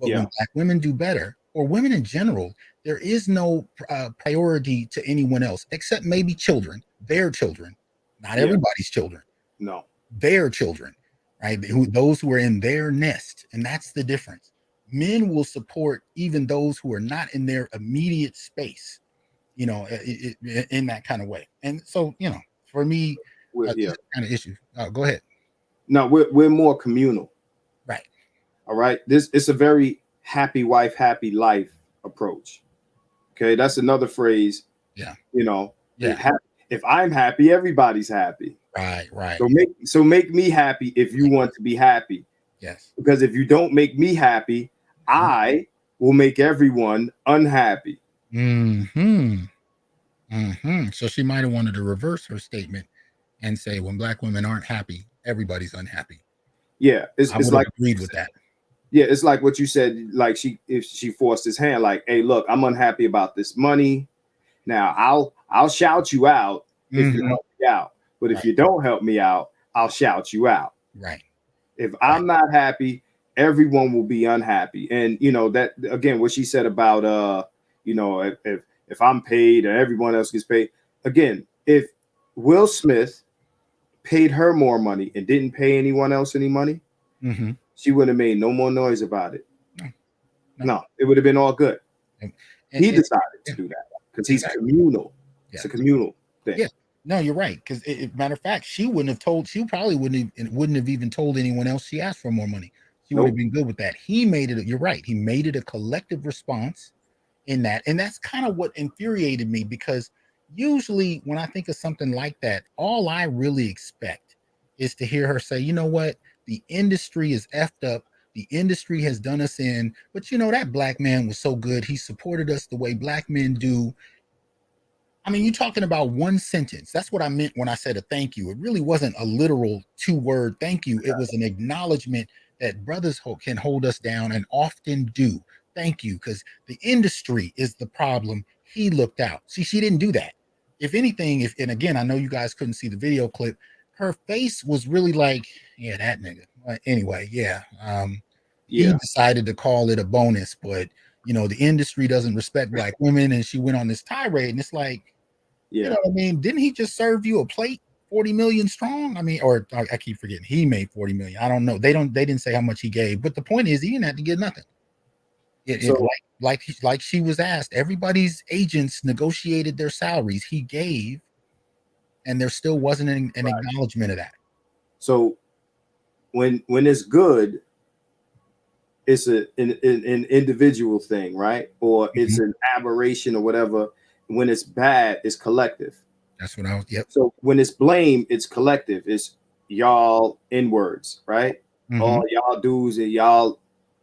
But when Black women do better, or women in general, there is no priority to anyone else except maybe children, their children, not everybody's children. No, their children, right? Those who are in their nest. And that's the difference. Men will support even those who are not in their immediate space, in that kind of way. And so, for me, kind of issue. Go ahead. No, we're more communal. Right. All right. It's a very happy wife, happy life approach. Okay. That's another phrase. Yeah. If I'm happy, everybody's happy. Right. So make me happy if you want to be happy. Yes. Because if you don't make me happy, I will make everyone unhappy. So she might have wanted to reverse her statement and say, when Black women aren't happy, everybody's unhappy. Yeah. It's like agreed with that. Yeah, it's like what you said, like if she forced his hand, like, hey, look, I'm unhappy about this money. Now I'll shout you out if you help me out. But if you don't help me out, I'll shout you out. Right. If I'm not happy, everyone will be unhappy. And that again, what she said about if I'm paid and everyone else gets paid. Again, if Will Smith paid her more money and didn't pay anyone else any money, she would have made no more noise about it. No, it would have been all good. He decided to do that because he's communal. It's a communal thing. Yeah. No, you're right. Because matter of fact, she probably wouldn't have even told anyone else she asked for more money. She would have been good with that. He made it. You're right. He made it a collective response in that. And that's kind of what infuriated me, because usually when I think of something like that, all I really expect is to hear her say, you know what? The industry is effed up. The industry has done us in. But that Black man was so good. He supported us the way Black men do. I mean, you're talking about one sentence. That's what I meant when I said a thank you. It really wasn't a literal 2-word thank you. It was an acknowledgement that brothers can hold us down and often do. Thank you, because the industry is the problem. He looked out. See, she didn't do that. If anything, and again, I know you guys couldn't see the video clip, her face was really like, yeah, that nigga. Anyway, yeah. He decided to call it a bonus, but the industry doesn't respect Black women, and she went on this tirade, and it's like, you know what I mean? Didn't he just serve you a plate? 40 million strong. I mean, or I keep forgetting, he made 40 million. I don't know. They didn't say how much he gave, but the point is he didn't have to get nothing. Like she was asked, everybody's agents negotiated their salaries. He gave, and there still wasn't an acknowledgement of that. So when it's good, it's an individual thing, right? Or it's an aberration or whatever. When it's bad, it's collective. That's what I was. Yep. So when it's blame, it's collective. It's y'all inwards, right? All y'all dudes and y'all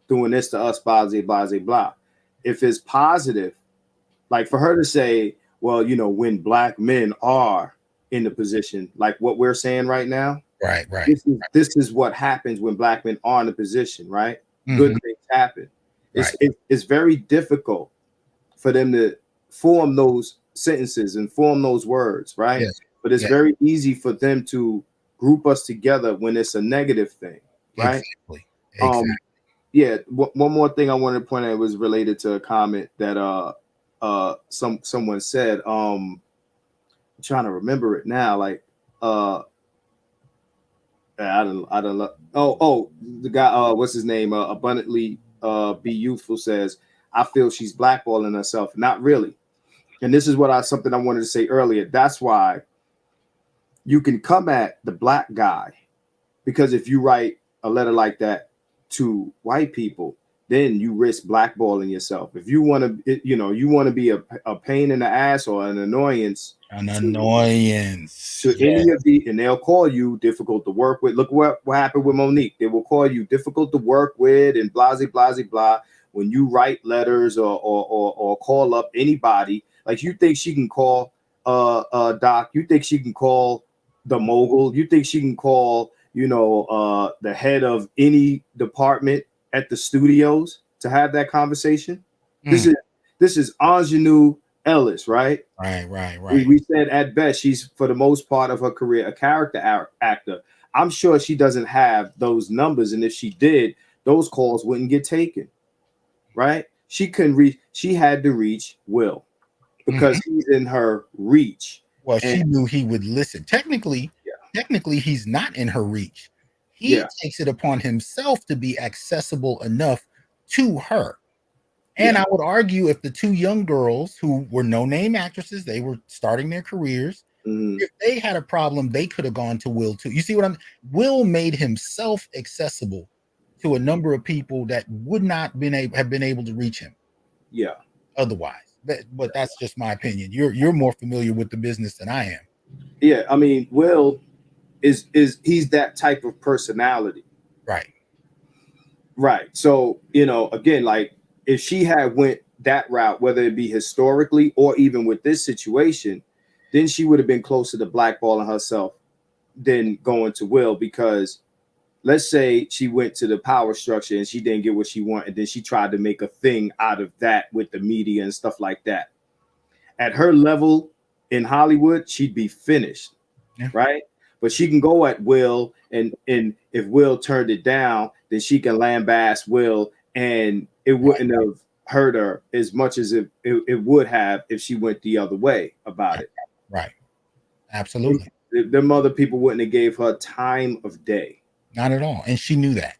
doing this to us, blah, blah, blah, blah. If it's positive, like for her to say, well, you know, when black men are in the position, like what we're saying right now, right. This is what happens when black men are in a position, right? Good things happen. It's very difficult for them to form those sentences and form those words, right? Yes. But it's very easy for them to group us together when it's a negative thing, right? Exactly. Yeah. One more thing I wanted to point out was related to a comment that someone said. I'm trying to remember it now. Like I don't know. Oh, the guy, what's his name? Abundantly Be Youthful says, I feel she's blackballing herself. Not really. And this is something I wanted to say earlier. That's why you can come at the black guy, because if you write a letter like that to white people, then you risk blackballing yourself. If you want to, you want to be a pain in the ass or an annoyance. To any of the, and they'll call you difficult to work with. Look what happened with Monique. They will call you difficult to work with and blah, blah, blah. When you write letters or call up anybody, like you think she can call Doc, you think she can call the mogul, you think she can call, the head of any department at the studios to have that conversation. This is Anjanu Ellis, right? Right. We said at best she's, for the most part of her career, a character actor. I'm sure she doesn't have those numbers, and if she did, those calls wouldn't get taken, right? She had to reach Will because he's in her reach. Well, she knew he would listen. Technically, he's not in her reach. He takes it upon himself to be accessible enough to her. And I would argue if the two young girls who were no-name actresses, they were starting their careers, if they had a problem, they could have gone to Will too. You see what Will made himself accessible to a number of people that would not have been able to reach him. Yeah. Otherwise. But that's just my opinion. You're more familiar with the business than I am. Yeah, I mean, Will he's that type of personality. Right. So, again, like if she had went that route, whether it be historically or even with this situation, then she would have been closer to blackballing herself than going to Will, because let's say she went to the power structure and she didn't get what she wanted, and then she tried to make a thing out of that with the media and stuff like that. At her level in Hollywood, she'd be finished, right? But she can go at Will, and if Will turned it down, then she can lambast Will, and it wouldn't have hurt her as much as it would have if she went the other way about it. Right. Absolutely. Them other people wouldn't have gave her time of day. Not at all. And she knew that.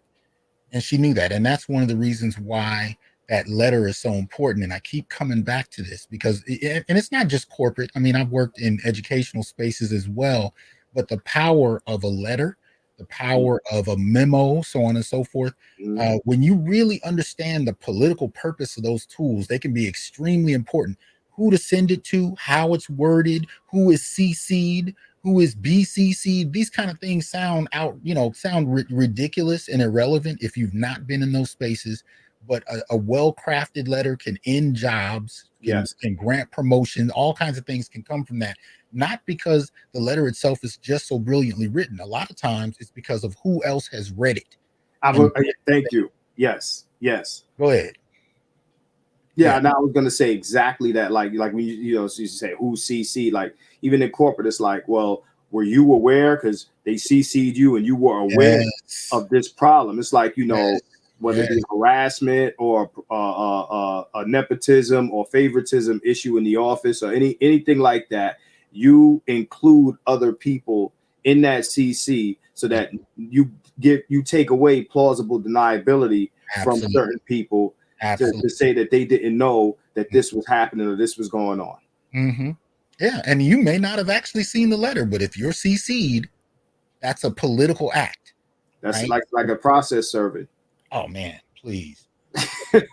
And that's one of the reasons why that letter is so important. And I keep coming back to this because it's not just corporate. I mean, I've worked in educational spaces as well, but the power of a letter, the power of a memo, so on and so forth. When you really understand the political purpose of those tools, they can be extremely important. Who to send it to, how it's worded, who is CC'd, who is BCC'd. These kind of things sound ridiculous and irrelevant if you've not been in those spaces. But a well-crafted letter can end jobs, can grant promotion. All kinds of things can come from that. Not because the letter itself is just so brilliantly written. A lot of times it's because of who else has read it. Thank you. Yes. Go ahead. Yeah, and I was gonna say exactly that. Like when you say who CC, like even in corporate, it's like, well, were you aware? Because they CC'd you and you were aware of this problem. It's like, whether it be harassment or a nepotism or favoritism issue in the office or anything like that, you include other people in that CC so that you take away plausible deniability from certain people to say that they didn't know that this was happening or this was going on. Mm-hmm. Yeah, and you may not have actually seen the letter, but if you're CC'd, that's a political act. That's right? like a process servant. Oh man, please. But,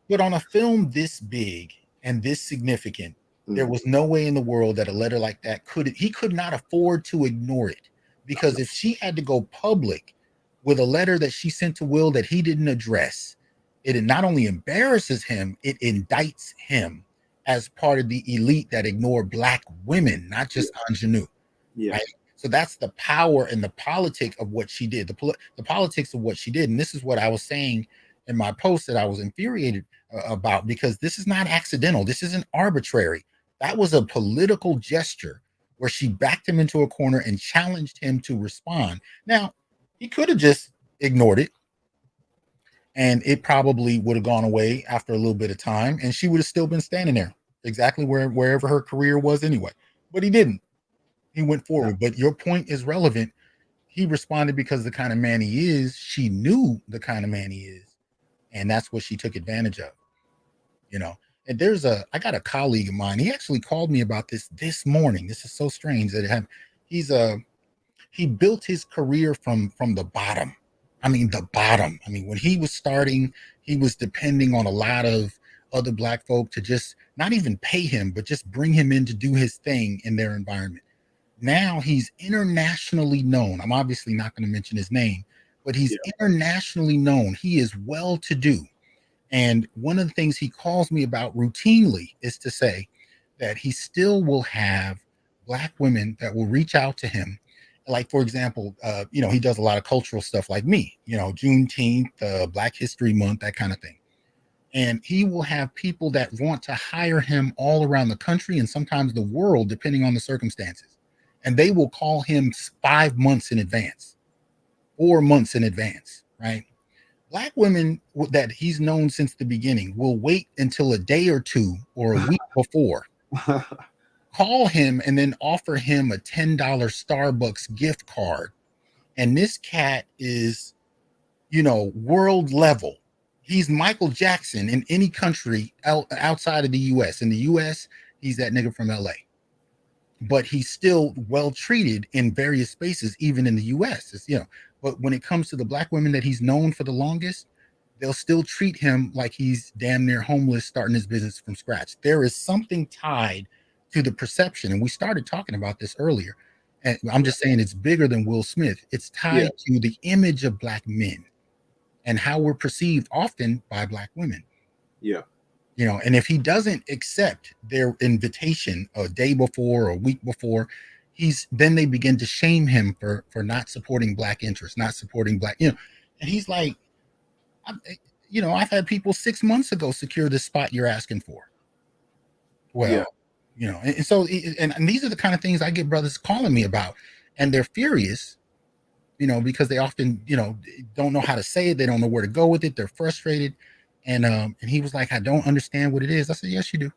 but on a film this big and this significant, there was no way in the world that a letter like that he could not afford to ignore it, because if she had to go public with a letter that she sent to Will that he didn't address, it not only embarrasses him, it indicts him as part of the elite that ignore Black women, not just Anjanu. Yeah. Right? So that's the power and the politics of what she did, the politics of what she did. And this is what I was saying in my post that I was infuriated about, because this is not accidental. This isn't arbitrary. That was a political gesture where she backed him into a corner and challenged him to respond. Now, he could have just ignored it, and it probably would have gone away after a little bit of time, and she would have still been standing there exactly wherever her career was anyway. But he didn't. He went forward. But your point is relevant. He responded because the kind of man he is. She knew the kind of man he is, and that's what she took advantage of. And I got a colleague of mine. He actually called me about this morning. This is so strange that it happened. He built his career from the bottom. I mean, the bottom. I mean, when he was starting, he was depending on a lot of other Black folk to just not even pay him, but just bring him in to do his thing in their environment. Now he's internationally known. I'm obviously not going to mention his name, but he's internationally known. He is well-to-do. And one of the things he calls me about routinely is to say that he still will have Black women that will reach out to him. Like, for example, he does a lot of cultural stuff like me, Juneteenth, Black History Month, that kind of thing. And he will have people that want to hire him all around the country and sometimes the world, depending on the circumstances. And they will call him 5 months in advance, 4 months in advance, right? Black women that he's known since the beginning will wait until a day or two or a week before, call him and then offer him a $10 Starbucks gift card. And this cat is, world level. He's Michael Jackson in any country outside of the US. In the US, he's that nigga from LA. But he's still well treated in various spaces, even in the US. But when it comes to the Black women that he's known for the longest, they'll still treat him like he's damn near homeless, starting his business from scratch. There is something tied to the perception, and we started talking about this earlier. And I'm just saying it's bigger than Will Smith. It's tied to the image of Black men and how we're perceived often by Black women. Yeah. And if he doesn't accept their invitation a day before or a week before, then they begin to shame him for not supporting Black interests, not supporting Black, and he's like, I've had people 6 months ago secure this spot you're asking for. Well, and so, and these are the kind of things I get brothers calling me about, and they're furious, because they often, don't know how to say it. They don't know where to go with it. They're frustrated. And he was like, I don't understand what it is. I said, yes, you do.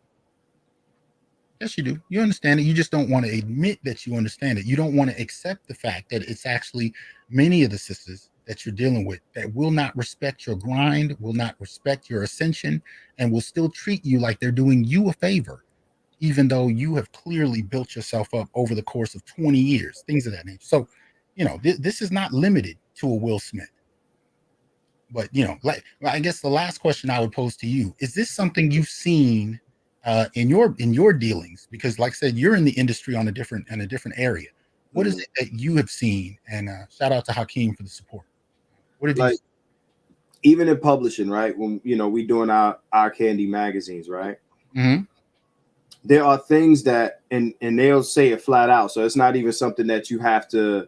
Yes, you do. You understand it. You just don't want to admit that you understand it. You don't want to accept the fact that it's actually many of the sisters that you're dealing with that will not respect your grind, will not respect your ascension, and will still treat you like they're doing you a favor, even though you have clearly built yourself up over the course of 20 years, things of that nature. So, this is not limited to a Will Smith. But, I guess the last question I would pose to you, is this something you've seen in your dealings? Because like I said, you're in the industry in a different area. What is it that you have seen? And shout out to Hakeem for the support. What did you see? Even in publishing, right? When, we doing our candy magazines, right? Mm-hmm. There are things that, and they'll say it flat out. So it's not even something that you have to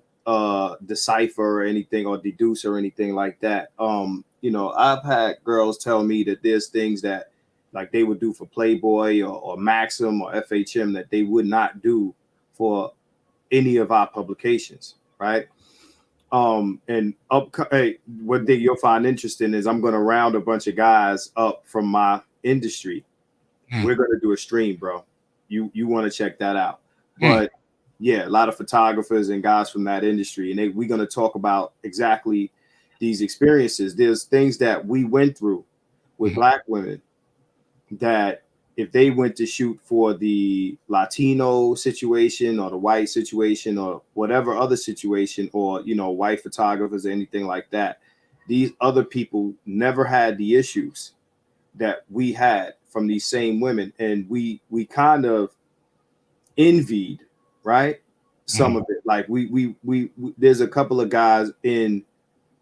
decipher or anything or deduce or anything like that. I've had girls tell me that there's things that like they would do for Playboy or Maxim or FHM that they would not do for any of our publications, right? What thing you'll find interesting is I'm going to round a bunch of guys up from my industry. We're going to do a stream, bro. You want to check that out. But yeah, a lot of photographers and guys from that industry, and we're going to talk about exactly these experiences. There's things that we went through with Black women that if they went to shoot for the Latino situation or the white situation or whatever other situation, or, you know, white photographers or anything like that, these other people never had the issues that we had from these same women. And we kind of envied, right? Some of it. Like we there's a couple of guys in,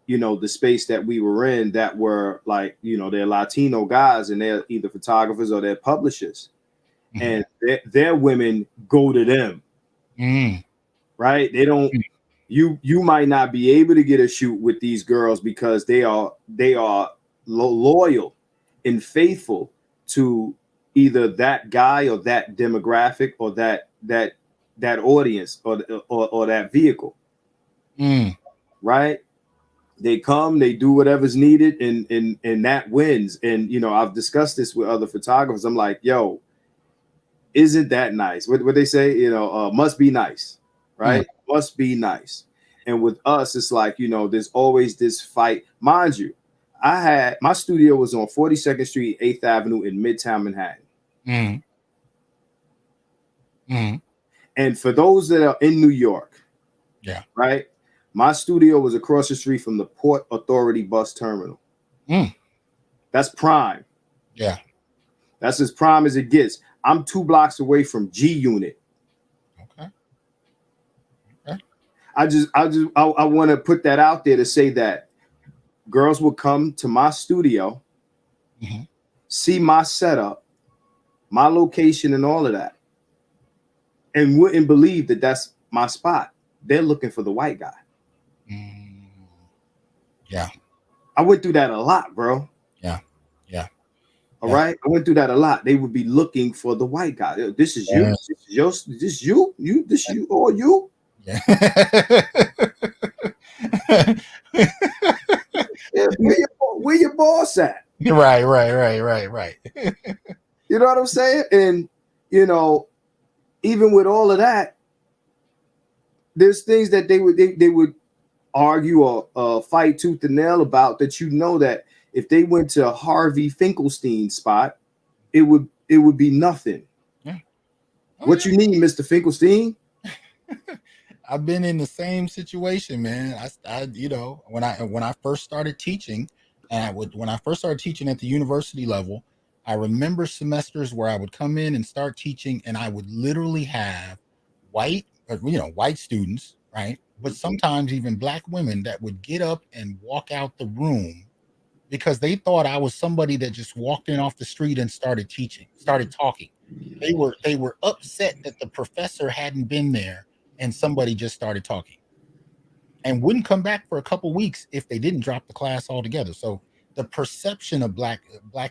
you know, the space that we were in that were like, you know, they're Latino guys and they're either photographers or they're publishers, and their women go to them, right? They don't. You might not be able to get a shoot with these girls because they are loyal and faithful to either that guy or that demographic or that audience or that vehicle, right? They come, they do whatever's needed, and that wins. And, you know, I've discussed this with other photographers. I'm like, yo, isn't that nice? What they say, you know, must be nice, right? Must be nice. And with us, it's like, you know, there's always this fight. Mind you, my studio was on 42nd Street, 8th Avenue in Midtown Manhattan. And for those that are in New York, right, my studio was across the street from the Port Authority bus terminal. That's prime. Yeah. That's as prime as it gets. I'm 2 blocks away from G Unit. Okay. I want to put that out there to say that girls will come to my studio, see my setup, my location, and all of that, and wouldn't believe that that's my spot. They're looking for the white guy. Yeah. I went through that a lot, bro. Yeah. All right. I went through that a lot. They would be looking for the white guy. This is you. This you. This you or you. Yeah. Where your boss at? Right. You know what I'm saying? And, you know, even with all of that, there's things that they would argue or fight tooth and nail about, that, you know, that if they went to Harvey Finkelstein's spot, it would be nothing. Yeah. What you need, Mr. Finkelstein? I've been in the same situation, man. I you know, when I first started teaching, when I first started teaching at the university level, I remember semesters where I would come in and start teaching, and I would literally have white students, right? But sometimes even Black women that would get up and walk out the room because they thought I was somebody that just walked in off the street and started talking. They were upset that the professor hadn't been there and somebody just started talking, and wouldn't come back for a couple weeks if they didn't drop the class altogether. So the perception of black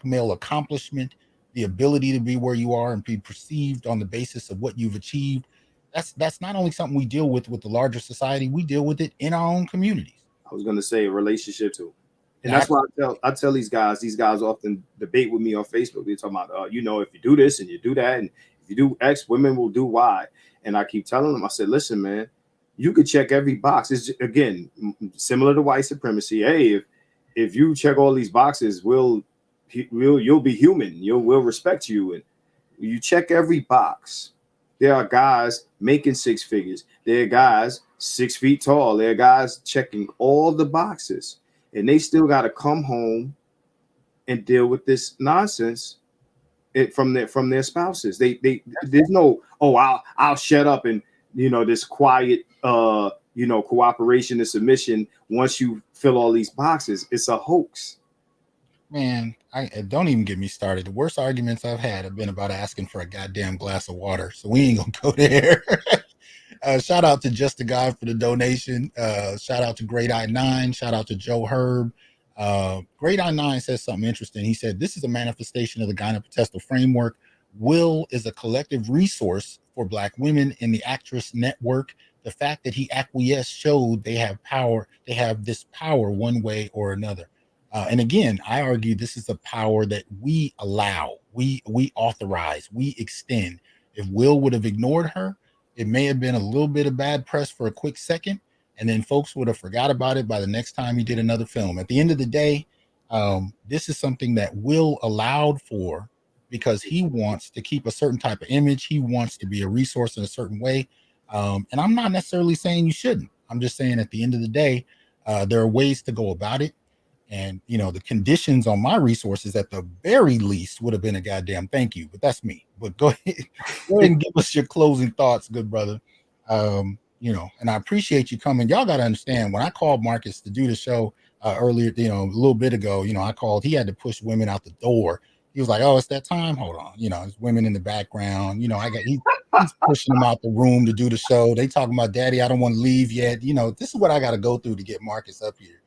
male accomplishment, the ability to be where you are and be perceived on the basis of what you've achieved, that's not only something we deal with the larger society, we deal with it in our own communities. I was going to say a relationship too. And that's why I tell these guys often debate with me on Facebook. They're talking about, you know, if you do this and you do that, and if you do X, women will do Y. And I keep telling them, I said, listen, man, you could check every box. It's, again, similar to white supremacy. Hey, if you check all these boxes, you'll be human. We'll respect you. And you check every box. There are guys making 6 figures. There are guys 6 feet tall. There are guys checking all the boxes. And they still got to come home and deal with this nonsense from their spouses. There's no, I'll shut up and, you know, this quiet, you know, cooperation and submission once you fill all these boxes. It's a hoax. Man, I don't even get me started. The worst arguments I've had have been about asking for a goddamn glass of water. So we ain't gonna go there. Shout out to Just a Guy for the donation. Shout out to Great I9. Shout out to Joe Herb. Great I9 says something interesting. He said, this is a manifestation of the gynoprotestal framework. Will is a collective resource for Black women in the actress network. The fact that he acquiesced showed they have power. They have this power one way or another. And again, I argue this is a power that we allow, we authorize, we extend. If Will would have ignored her, It may have been a little bit of bad press for a quick second, and then folks would have forgot about it by the next time he did another film. At the end of the day, this is something that Will allowed for because he wants to keep a certain type of image. He wants to be a resource in a certain way. And I'm not necessarily saying you shouldn't. I'm just saying at the end of the day, there are ways to go about it. And, you know, the conditions on my resources at the very least would have been a goddamn thank you. But that's me. But go ahead and give us your closing thoughts, good brother. You know, and I appreciate you coming. Y'all got to understand, when I called Marcus to do the show earlier, you know, a little bit ago, you know, I called, he had to push women out the door. He was like, oh, it's that time. Hold on. You know, there's women in the background. You know, he's pushing them out the room to do the show. They talking about, Daddy, I don't want to leave yet. You know, this is what I got to go through to get Marcus up here.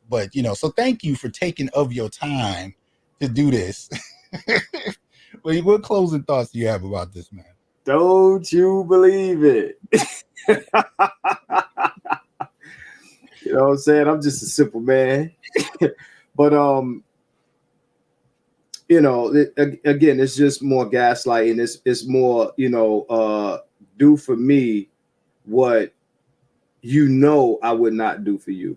But, you know, so thank you for taking of your time to do this. But what closing thoughts do you have about this, man? Don't you believe it? You know what I'm saying? I'm just a simple man. But, you know, again, it's just more gaslighting. It's more, you know, do for me what you know I would not do for you.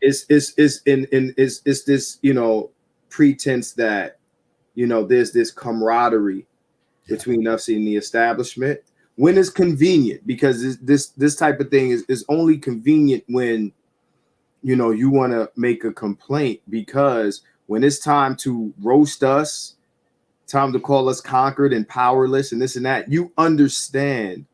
It's this, you know, pretense that, you know, there's this camaraderie between us and the establishment when it's convenient, because this type of thing is only convenient when, you know, you want to make a complaint, because when it's time to roast us, time to call us conquered and powerless and this and that, you understand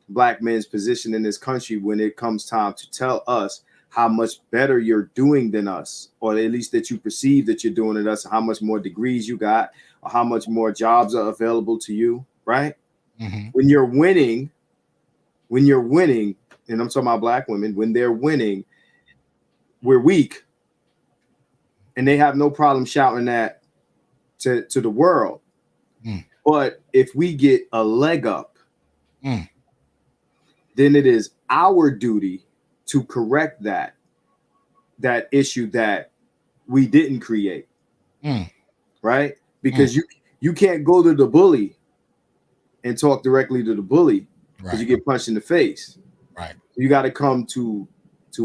Black men's position in this country when it comes time to tell us how much better you're doing than us, or at least that you perceive that you're doing than us, how much more degrees you got, or how much more jobs are available to you, right? Mm-hmm. When you're winning, and I'm talking about Black women, when they're winning, we're weak. And they have no problem shouting that to the world. But if we get a leg up, then it is our duty to correct that issue that we didn't create. Right? Because you can't go to the bully and talk directly to the bully, because you get punched in the face. Right. You got to come to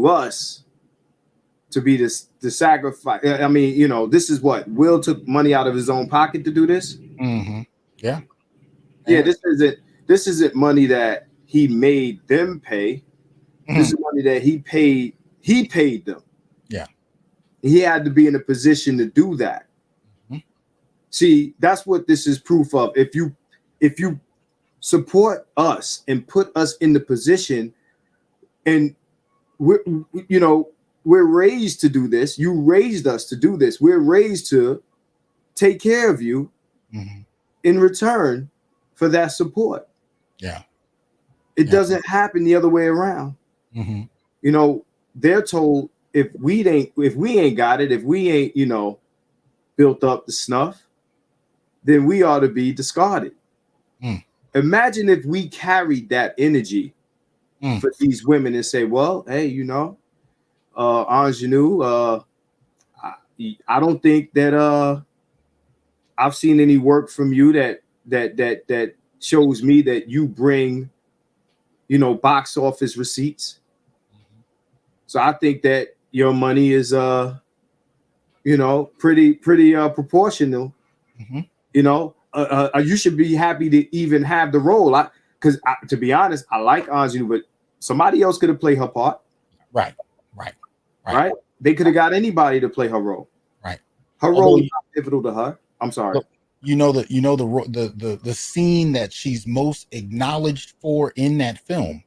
us to be the sacrifice. I mean, you know, this is what Will took money out of his own pocket to do this. Yeah. This isn't money that he made them pay. This is money that he paid them. Yeah. He had to be in a position to do that. See, that's what this is proof of. If you support us and put us in the position, and we're raised to do this. You raised us to do this. We're raised to take care of you in return for that support. Yeah. It doesn't happen the other way around. You know, they're told if we ain't got it, if we ain't, you know, built up the snuff, then we ought to be discarded. Imagine if we carried that energy for these women and say, well, hey, you know, Anjanu, I don't think that I've seen any work from you that shows me that you bring, you know, box office receipts. So I think that your money is you know, pretty proportional. You know, you should be happy to even have the role. Because to be honest, I like Anjanu, but somebody else could have played her part. Right. They could have got anybody to play her role. Right. Her role is not pivotal to her. I'm sorry. Look, the scene that she's most acknowledged for in that film.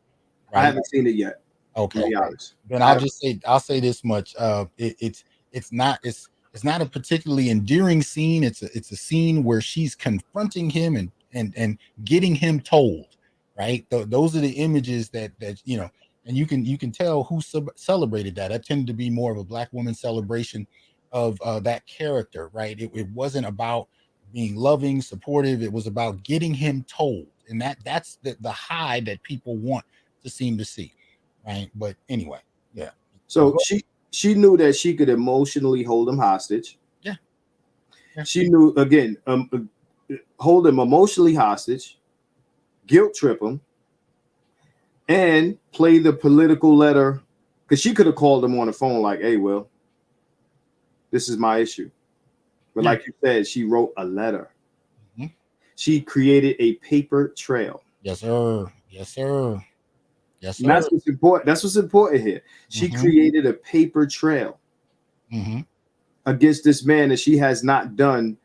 Right? I haven't seen it yet. Okay. To be honest. Then I'll say this much. It's not a particularly endearing scene. It's a scene where she's confronting him and getting him told. Right. Those are the images that you know. And you can tell who celebrated that. That tended to be more of a Black woman celebration of that character, right? It wasn't about being loving, supportive. It was about getting him told, and that's the high that people want to seem to see, right? But anyway, yeah. So she knew that she could emotionally hold him hostage. Yeah. She knew, again, hold him emotionally hostage, guilt trip him, and play the political letter, because she could have called him on the phone like, hey, Will, this is my issue. But like you said, she wrote a letter. Mm-hmm. She created a paper trail. Yes, sir. Yes, sir. Yes, sir. And that's what's important. That's what's important here. She created a paper trail against this man that she has not done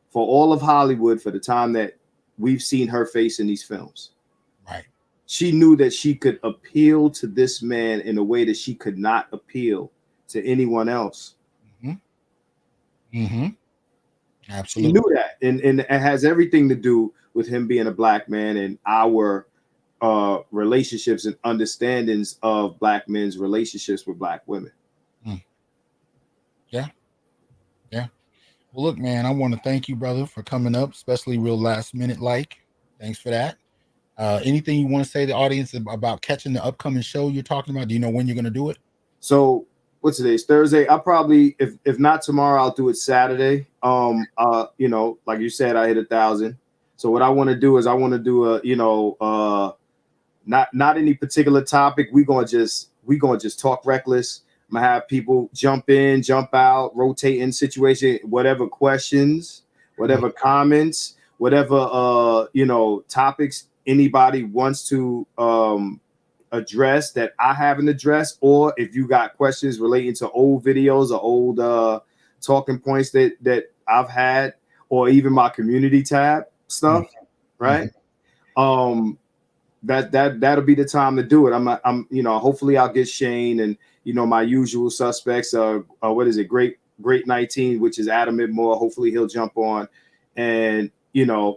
for all of Hollywood for the time that we've seen her face in these films. Right. She knew that she could appeal to this man in a way that she could not appeal to anyone else. Absolutely. She knew that. And it has everything to do with him being a black man and our relationships and understandings of black men's relationships with black women. Yeah. Well, look, man, I want to thank you, brother, for coming up, especially real last minute. Thanks for that. Anything you want to say to the audience about catching the upcoming show you're talking about? Do you know when you're going to do it? So what's today's Thursday? I'll probably, if not tomorrow, I'll do it Saturday. You know, like you said, I hit 1,000. So what I want to do is I want to do a, not any particular topic. We gonna just talk reckless. I'm gonna have people jump in, jump out, rotate in situation, whatever questions, whatever comments, whatever topics anybody wants to address that I haven't addressed, or if you got questions relating to old videos or old talking points that I've had, or even my community tab stuff, right? That'll be the time to do it. I'm hopefully I'll get Shane and my usual suspects. What is it? Great 19, which is Adam Midmore. Hopefully he'll jump on, and and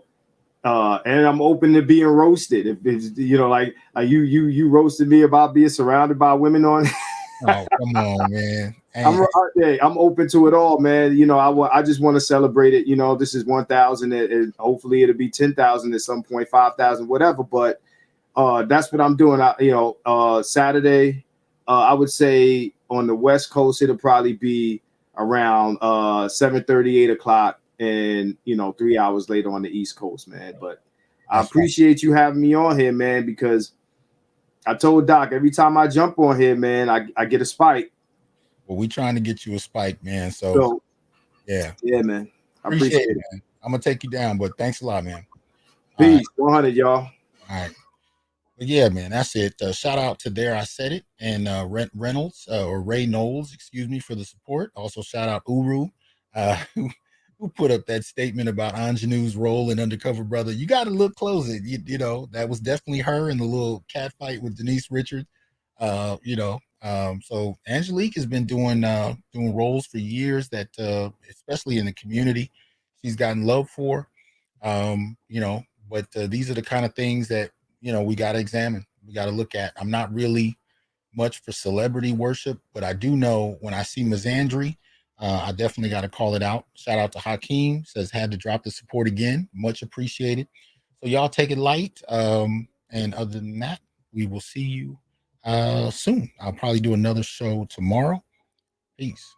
I'm open to being roasted. If it's, like you roasted me about being surrounded by women on. Oh, come on, man. I'm open to it all, man. I just want to celebrate it. This is 1,000, and hopefully it'll be 10,000 at some point, 5,000, whatever. But that's what I'm doing. Saturday, I would say on the West Coast, it'll probably be around 7:30, 8 o'clock, and 3 hours later on the East Coast, man. But I appreciate you having me on here, man, because I told Doc every time I jump on here, man, I get a spike. Well, we trying to get you a spike, man. So yeah, man. I appreciate it, man. I'm gonna take you down, but thanks a lot, man. Peace, 100, y'all. All right. But yeah, man, that's it. Shout out to There I Said It and Reynolds or Ray Knowles, excuse me, for the support. Also shout out Uru, who put up that statement about Anjanu's role in Undercover Brother. You got to look closer. You know, that was definitely her in the little cat fight with Denise Richards. So Angelique has been doing roles for years that, especially in the community, she's gotten love for. But these are the kind of things that we got to examine. We got to look at. I'm not really much for celebrity worship, but I do know when I see misandry, I definitely got to call it out. Shout out to Hakeem, says had to drop the support again. Much appreciated. So y'all take it light. And other than that, we will see you soon. I'll probably do another show tomorrow. Peace.